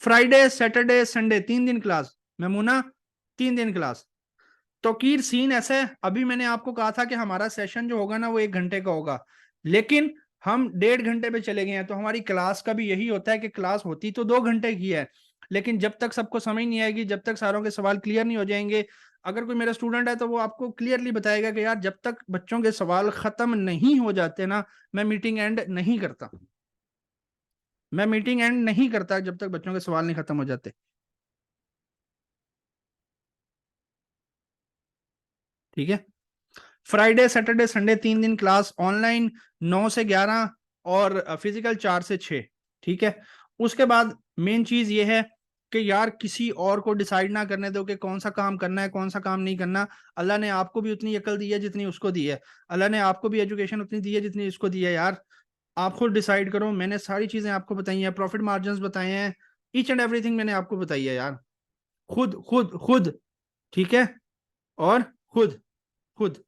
फ्राइडे सैटरडे संडे 3 दिन क्लास, मेमूना 3 दिन क्लास। तोकीर सीन ऐसा है, अभी मैंने आपको कहा था कि हमारा सेशन जो होगा ना वो 1 घंटे का होगा, लेकिन हम 1.5 घंटे पे चले गए हैं। तो हमारी क्लास का भी यही होता है कि क्लास होती तो 2 घंटे की है, लेकिन जब तक सबको समझ नहीं आएगी, जब तक सारों के सवाल क्लियर नहीं हो जाएंगे, अगर कोई मेरा स्टूडेंट है तो वो आपको क्लियरली बताएगा कि यार जब तक बच्चों के सवाल खत्म नहीं हो जाते ना, मैं मीटिंग एंड नहीं करता, मैं मीटिंग एंड नहीं करता जब तक बच्चों के सवाल नहीं खत्म हो जाते। ठीक है। फ्राइडे सैटरडे संडे 3 दिन क्लास ऑनलाइन, 9 से 11, और फिजिकल 4 से 6। ठीक है। उसके बाद मेन चीज ये है कि यार किसी और को डिसाइड ना करने दो कि कौन सा काम करना है, कौन सा काम नहीं करना। अल्लाह ने आपको भी उतनी अकल दी है जितनी उसको दी है, अल्लाह ने आपको भी एजुकेशन उतनी दी है जितनी उसको दी है यार। आप खुद डिसाइड करो, मैंने सारी चीजें आपको बताई हैं, प्रॉफिट मार्जिन्स बताए हैं, ईच एंड एवरीथिंग मैंने आपको बताई है यार। खुद खुद खुद। ठीक है। और खुद खुद।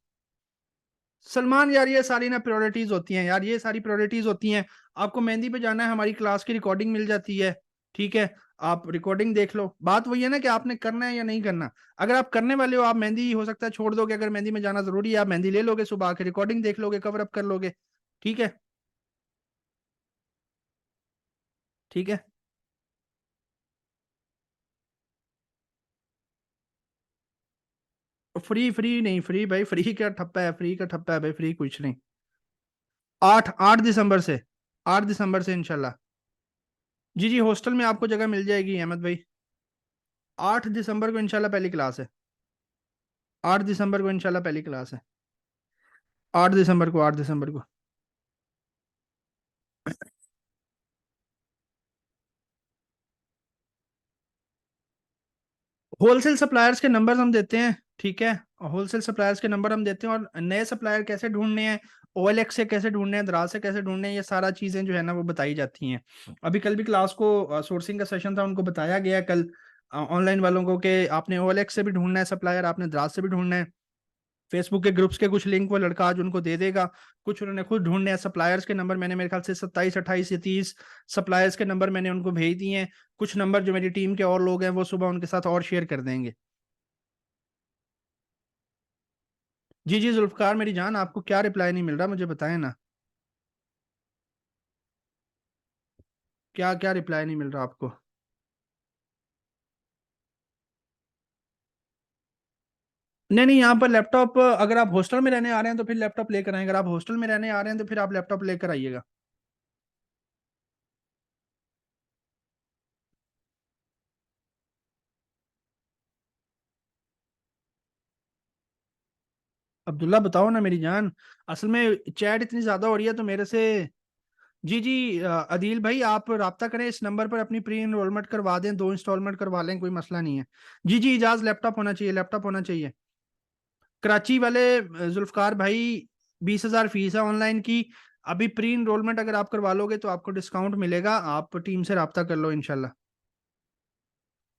सलमान यार, ये सारी ना प्रायोरिटीज होती हैं यार, ये सारी प्रायोरिटीज होती हैं। आपको मेहंदी पे जाना है, हमारी क्लास की रिकॉर्डिंग मिल जाती है। ठीक है। आप रिकॉर्डिंग देख लो, बात वही है ना कि आपने करना है या नहीं करना। अगर आप करने वाले हो, आप मेहंदी हो सकता है छोड़ दोगे, अगर मेहंदी में जाना जरूरी है आप मेहंदी ले लोगे, सुबह आके रिकॉर्डिंग देख लोगे, कवर अप कर लोगे। ठीक है। ठीक है। फ्री फ्री नहीं, फ्री भाई, फ्री क्या ठप्पा है, फ्री का ठप्पा है भाई, फ्री कुछ नहीं। 8 दिसंबर से, 8 दिसंबर से इंशाल्लाह। जी जी, हॉस्टल में आपको जगह मिल जाएगी अहमद भाई। 8 दिसंबर को इंशाल्लाह पहली क्लास है। 8 दिसंबर को इंशाल्लाह पहली क्लास है। 8 दिसंबर को, 8 दिसंबर को। होलसेल सप्लायर्स के नंबर हम देते हैं। ठीक है। होलसेल सप्लायर्स के नंबर हम देते हैं, और नए सप्लायर कैसे ढूंढने हैं, OLX से कैसे ढूंढने हैं, दराज से कैसे ढूंढने हैं, ये सारा चीजें जो है ना वो बताई जाती हैं। अभी कल भी क्लास को सोर्सिंग का सेशन था, उनको बताया गया कल ऑनलाइन वालों को कि आपने OLX से भी ढूंढना है सप्लायर, आपने दराज से भी ढूंढना है। फेसबुक के ग्रुप्स के कुछ लिंक वो लड़का आज उनको दे देगा। कुछ उन्होंने खुद ढूंढने हैं सप्लायर्स के नंबर, मैंने मेरे ख्याल से 27 28 या 30 सप्लायर्स के नंबर मैंने उनको भेज दिए हैं। कुछ नंबर जो मेरी टीम के और लोग हैं वो सुबह उनके साथ और शेयर कर देंगे। जी जी जुल्फकार मेरी जान, आपको क्या रिप्लाई नहीं मिल रहा मुझे बताएं ना। क्या क्या रिप्लाई नहीं मिल रहा आपको? नहीं नहीं, यहाँ पर लैपटॉप, अगर आप हॉस्टल में रहने आ रहे हैं तो फिर लैपटॉप लेकर आए, अगर आप हॉस्टल में रहने आ रहे हैं तो फिर आप लैपटॉप लेकर आइएगा। अब्दुल्ला बताओ ना मेरी जान। असल में चैट इतनी ज्यादा हो रही है तो मेरे से। जी जी, अदील भाई आप राब्ता करें इस नंबर पर, अपनी प्री इनरोलमेंट करवा दें, 2 इंस्टॉलमेंट करवा लें, कोई मसला नहीं है। जी जी, इजाज लैपटॉप होना चाहिए, लैपटॉप होना चाहिए। कराची वाले जुल्फकार भाई, 20,000 फीस है ऑनलाइन की। अभी प्री इनरोलमेंट अगर आप करवा लोगे तो आपको डिस्काउंट मिलेगा, आप टीम से राब्ता कर लो इंशाल्लाह।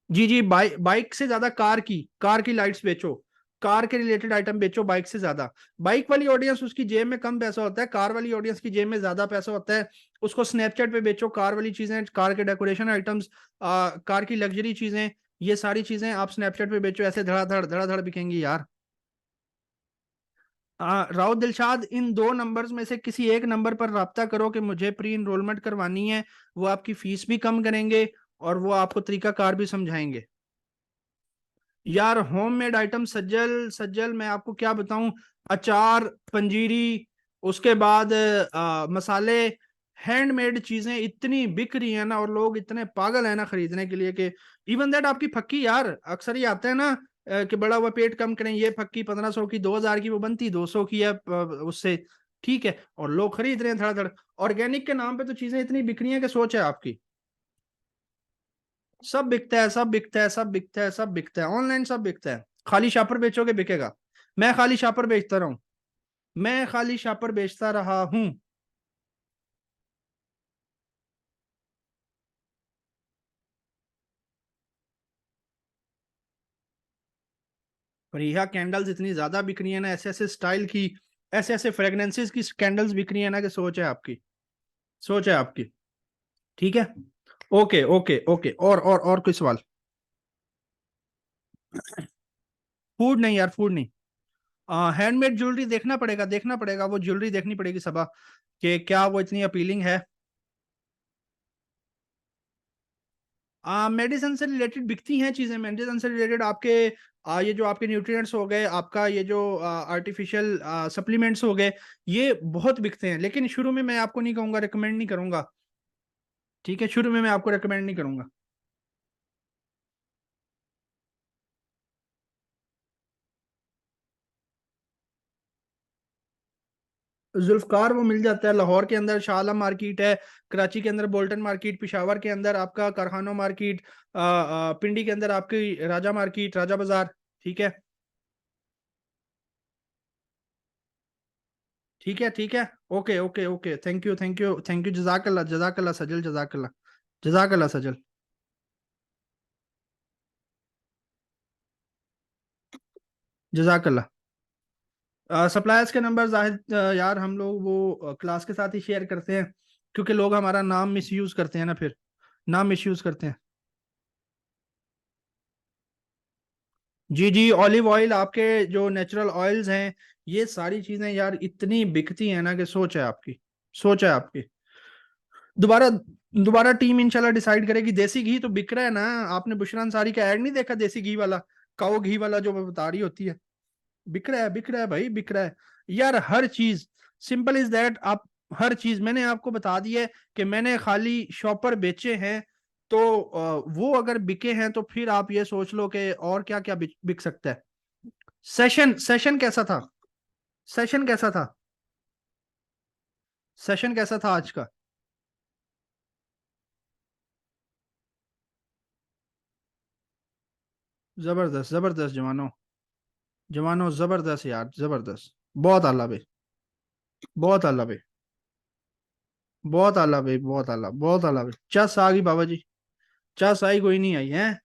जी जी, बाइक से ज्यादा कार की लाइट्स बेचो। कार के रिलेटेड आइटम बेचो बाइक से ज्यादा। बाइक वाली ऑडियंस उसकी जेब में कम पैसा होता है, कार वाली ऑडियंस की जेब में ज्यादा पैसा होता है। उसको स्नैपचैट पे बेचो कार वाली चीजें, कार के डेकोरेशन आइटम्स, कार की लग्जरी चीजें, ये सारी चीजें आप स्नैपचैट पे बेचो, ऐसे धड़ाधड़ धड़ाधड़ बिकेंगी यार। राउत दिलशाद, इन 2 नंबर्स में से किसी एक नंबर पर राब्ता करो कि मुझे प्री इनरोलमेंट करवानी है। वो आपकी फीस भी कम करेंगे और वो आपको तरीका कार भी समझाएंगे। यार होममेड आइटम सज्जल सज्जल मैं आपको क्या बताऊं। अचार, पंजीरी, उसके बाद मसाले, हैंडमेड चीजें इतनी बिक रही है ना, और लोग इतने पागल है ना खरीदने के लिए कि इवन दैट आपकी फक्की यार, अक्सर ये आता है ना कि बड़ा हुआ पेट कम करें, ये फक्की 1500 की, 2000 की वो बनती 200 की है उससे। ठीक है, और लोग खरीद रहे हैं धड़ाधड़। ऑर्गेनिक के नाम पे तो चीजें इतनी बिक रही हैं कि सोच है आपकी। सब बिकता है, सब बिकता है, सब बिकता है, सब बिकता है, ऑनलाइन सब बिकता है। खाली शापर बेचोगे बिकेगा। मैं खाली शापर बेचता रहा हूँ। मैं खाली शापर बेचता रहा हूँ। फरीहा कैंडल्स इतनी ज्यादा बिक रही है ना, ऐसे ऐसे स्टाइल की, ऐसे ऐसे फ्रेगनेंसेस की कैंडल्स बिक रही है ना कि सोच है आपकी। सोच है आपकी। ठीक है। ओके ओके ओके, और कोई सवाल? फूड नहीं यार, फूड नहीं। हैंडमेड ज्वेलरी देखना पड़ेगा, देखना पड़ेगा, वो ज्वेलरी देखनी पड़ेगी सबा, कि क्या वो इतनी अपीलिंग है। मेडिसिन से रिलेटेड बिकती हैं चीजें, मेडिसिन से रिलेटेड आपके ये जो आपके न्यूट्रिएंट्स हो गए, आपका ये जो आर्टिफिशियल सप्लीमेंट्स हो गए, ये बहुत बिकते हैं, लेकिन शुरू में मैं आपको नहीं कहूंगा, रिकमेंड नहीं करूंगा। ठीक है, शुरू में मैं आपको रिकमेंड नहीं करूंगा। जुल्फकार वो मिल जाता है, लाहौर के अंदर शाह आलम मार्केट है, कराची के अंदर बोल्टन मार्केट, पिशावर के अंदर आपका कारखाना मार्केट, पिंडी के अंदर आपकी राजा मार्केट, राजा बाजार। ठीक है। ठीक है, ठीक है। Okay okay okay, thank you thank you thank you, जजाकल्ला जजाकल्ला सजल, जजाकल्ला जजाकल्ला सजल। जजाकल्ला। सप्लायर्स के नंबर जाहिर यार हम लोग वो क्लास के साथ ही शेयर करते हैं, क्योंकि लोग हमारा नाम मिसयूज करते हैं ना, फिर नाम मिसयूज करते हैं। जी जी, ऑलिव ऑयल, आपके जो नेचुरल ऑयल्स हैं, ये सारी चीजें यार इतनी बिकती हैं ना कि सोच है आपकी, सोच है आपकी। दोबारा दोबारा टीम इंशाल्लाह डिसाइड करेगी। देसी घी तो बिक रहा है ना, आपने बुशरा अंसारी का ऐड नहीं देखा देसी घी वाला, काओ घी वाला जो मैं बता रही होती है। बिक रहा है, बिक रहा है भाई, बिक रहा है यार, हर चीज। Simple is that. आप हर चीज मैंने आपको बता दी है कि मैंने खाली शॉपर बेचे हैं। तो वो अगर बिके हैं तो फिर आप ये सोच लो कि और क्या क्या बिक सकता है। सेशन सेशन कैसा था? सेशन कैसा था? सेशन कैसा था आज का? जबरदस्त जबरदस्त जवानों, जवानों जबरदस्त यार, जबरदस्त। बहुत आला भाई, बहुत आला भाई, बहुत आला भाई, बहुत आला, बहुत आला भाई। चस आ गई बाबा जी, चस आई, कोई नहीं आई है।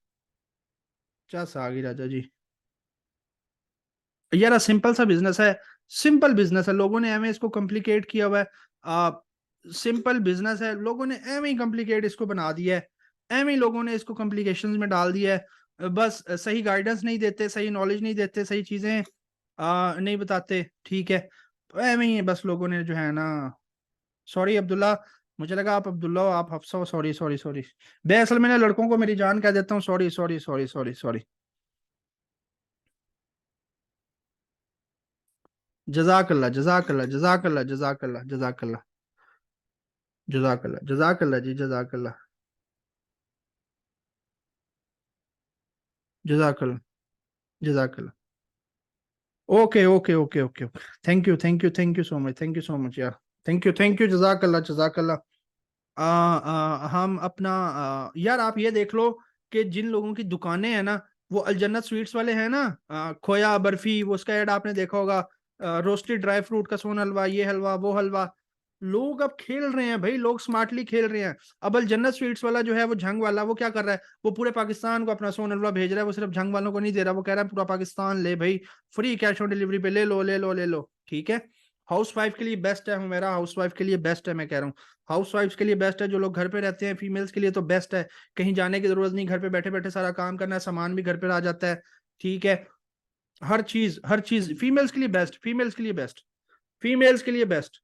चस आ गई राजा जी। यार सिंपल सा बिजनेस है, सिंपल बिजनेस है, लोगों ने एम इसको कॉम्प्लिकेट किया हुआ है। आ, सिंपल बिजनेस है, लोगों ने एम ही कॉम्प्लिकेट इसको बना दिया है, एम ही लोगों ने इसको कॉम्प्लिकेशंस में डाल दिया है। बस सही गाइडेंस नहीं देते, सही नॉलेज नहीं देते, सही चीजें नहीं बताते, ठीक है। तो एम ही बस लोगों ने जो है ना। सॉरी अब्दुल्ला, मुझे लगा आप अब्दुल्ला हो, आप हफ्सा हो, सॉरी सॉरी सॉरी। बे असल मैंने लड़कों को मेरी जान कह देता हूँ, sorry sorry sorry sorry sorry. जजाकल्ला जजाकल्ला जजाकल्ला जजाकल्ला जजाकल्ला जजाकल्ला जजाकल्ला जी, जजाकल्ला जजाकल्ला जजाकल्ला। Okay okay okay okay okay, thank you thank you thank you so much, thank you so much यार। थैंक यू जजाकल्ला जजाकल्ला। हम अपना यार आप ये देख लो कि जिन लोगों की दुकानें हैं ना, वो अलजन्नत स्वीट्स वाले हैं ना, खोया बर्फी, वो उसका ऐड आपने देखा होगा, रोस्टेड ड्राई फ्रूट का सोन हलवा, ये हलवा वो हलवा। लोग अब खेल रहे हैं भाई, लोग स्मार्टली खेल रहे हैं। अब अलजन्नत स्वीट्स वाला जो है, वो झंग वाला, वो क्या कर रहा है, वो पूरे पाकिस्तान को अपना सोन हलवा भेज रहा है, वो सिर्फ झंग वालों को नहीं दे रहा, वो कह रहा है पूरा पाकिस्तान ले भाई, फ्री कैश ऑन डिलीवरी पे ले लो ले लो ले लो, ठीक है। हाउस वाइफ के लिए बेस्ट है, मेरा हाउस वाइफ के लिए बेस्ट है, मैं कह रहा हूँ। हाउस वाइफ्स के लिए बेस्ट है, जो लोग घर पे रहते हैं, फीमेल्स के लिए तो बेस्ट है। कहीं जाने की जरूरत नहीं, घर पे बैठे बैठे सारा काम करना है, सामान भी घर पे आ जाता है, ठीक है। हर चीज फीमेल्स के लिए बेस्ट, फीमेल्स के लिए बेस्ट, फीमेल्स के लिए बेस्ट।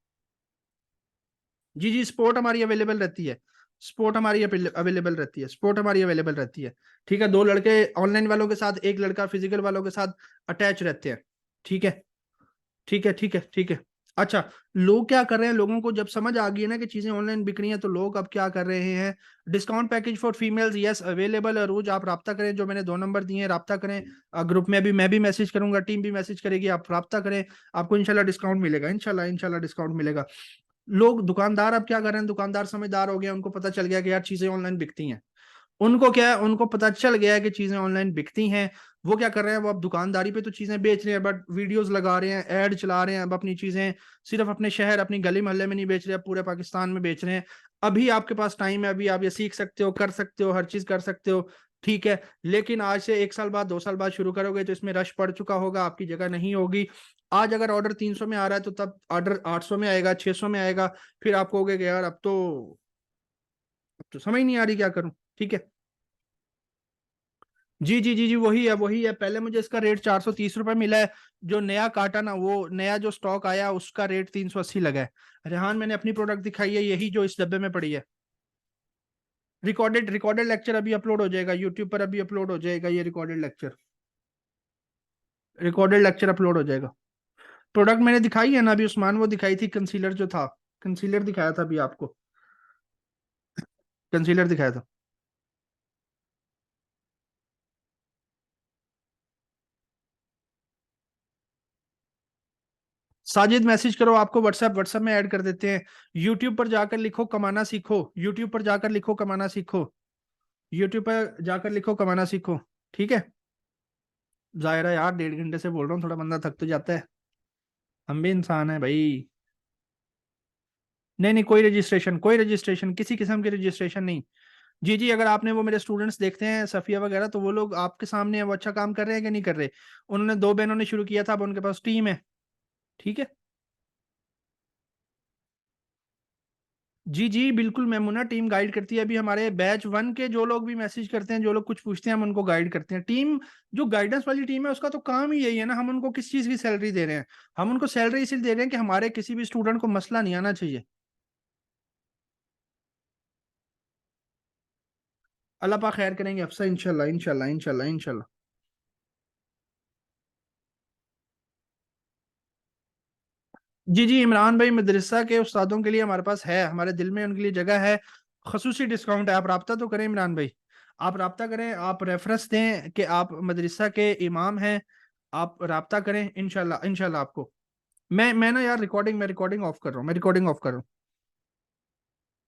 जी जी, स्पोर्ट हमारी अवेलेबल रहती है, स्पोर्ट हमारी अवेलेबल रहती है, स्पोर्ट हमारी अवेलेबल रहती है। ठीक है, दो लड़के ऑनलाइन वालों के साथ, एक लड़का फिजिकल वालों के साथ अटैच रहते हैं, ठीक है, ठीक है, ठीक है, ठीक है। अच्छा, लोग क्या कर रहे हैं, लोगों को जब समझ आ गई है ना कि चीजें ऑनलाइन बिक रही हैं, तो लोग अब क्या कर रहे हैं, discount package for females yes available है, रोज आप राब्ता करें, जो मैंने 2 नंबर दिए हैं, राब्ता करें। ग्रुप में भी मैं भी मैसेज करूंगा, टीम भी मैसेज करेगी, आप राब्ता करें, आपको इंशाल्लाह डिस्काउंट मिलेगा, इंशाल्लाह इंशाल्लाह डिस्काउंट मिलेगा। लोग दुकानदार अब क्या कर रहे हैं, दुकानदार समझदार हो गए, उनको पता चल गया कि यार चीजें ऑनलाइन बिकती हैं। उनको क्या है, उनको पता चल गया है कि चीजें ऑनलाइन बिकती हैं। वो क्या कर रहे हैं, वो अब दुकानदारी पे तो चीजें बेच रहे हैं, बट वीडियोस लगा रहे हैं, ऐड चला रहे हैं, अब अपनी चीजें सिर्फ अपने शहर, अपनी गली मोहल्ले में नहीं बेच रहे, अब पूरे पाकिस्तान में बेच रहे हैं। अभी आपके पास टाइम है, अभी आप ये सीख सकते हो, कर सकते हो, हर चीज कर सकते हो, ठीक है। लेकिन आज से 1 साल बाद, 2 साल बाद शुरू करोगे तो इसमें रश पड़ चुका होगा, आपकी जगह नहीं होगी। आज अगर ऑर्डर 300 में आ रहा है, तो तब ऑर्डर 800 में आएगा, 600 में आएगा। फिर आप कहोगे कि यार अब तो समझ नहीं आ रही क्या करूं, ठीक है। जी जी जी जी, वही है वही है, पहले मुझे इसका रेट 430 रुपये मिला है। जो नया काटा ना, वो नया जो स्टॉक आया, उसका रेट 380 लगा है। रेहान, मैंने अपनी प्रोडक्ट दिखाई है, यही जो इस डब्बे में पड़ी है। रिकॉर्डेड रिकॉर्डेड लेक्चर अभी अपलोड हो जाएगा यूट्यूब पर, अभी अपलोड हो जाएगा ये recorded lecture, recorded lecture upload हो जाएगा। प्रोडक्ट मैंने दिखाई है ना अभी, उस्मान, वो दिखाई थी कंसीलर जो था, कंसीलर दिखाया था अभी आपको, कंसीलर दिखाया था। साजिद मैसेज करो, आपको व्हाट्सएप व्हाट्सएप में ऐड कर देते हैं। यूट्यूब पर जाकर लिखो कमाना सीखो, यूट्यूब पर जाकर लिखो कमाना सीखो, यूट्यूब पर जाकर लिखो कमाना सीखो, ठीक है। जाहिर है यार, 1.5 घंटे से बोल रहा हूँ, थोड़ा बंदा थक तो जाता है, हम भी इंसान है भाई। नहीं नहीं, कोई रजिस्ट्रेशन, किसी किस्म की रजिस्ट्रेशन नहीं। जी जी, अगर आपने वो मेरे स्टूडेंट्स देखते हैं सफिया वगैरह, तो वो लोग आपके सामने हैं, वो अच्छा काम कर रहे हैं कि नहीं कर रहे। उन्होंने दो बहनों ने शुरू किया था, अब उनके पास टीम है। ठीक है। जी जी बिल्कुल मैमुना, टीम गाइड करती है। अभी हमारे बैच 1 के जो लोग भी मैसेज करते हैं, जो लोग कुछ पूछते हैं, हम उनको गाइड करते हैं। टीम, जो गाइडेंस वाली टीम है, उसका तो काम ही यही है ना। हम उनको किस चीज की सैलरी दे रहे हैं? हम उनको सैलरी इसलिए दे रहे हैं कि हमारे किसी भी स्टूडेंट को मसला नहीं आना चाहिए। अल्लाह पाक खैर करेंगे अफसा, इंशाल्लाह इंशाल्लाह इंशाल्लाह इंशाल्लाह। जी जी, इमरान भाई, मदरसा के उस्तादों के लिए हमारे पास है, हमारे दिल में उनके लिए जगह है। खसूसी डिस्काउंट है। आप राब्ता तो करें इमरान भाई, आप राब्ता करें, आप रेफरेंस दें कि आप मदरसा के इमाम हैं। आप राब्ता करें, इंशाल्लाह इंशाल्लाह आपको। मैं ना यार, मैं रिकॉर्डिंग ऑफ कर रहा हूँ, मैं रिकॉर्डिंग ऑफ कर रहा हूँ।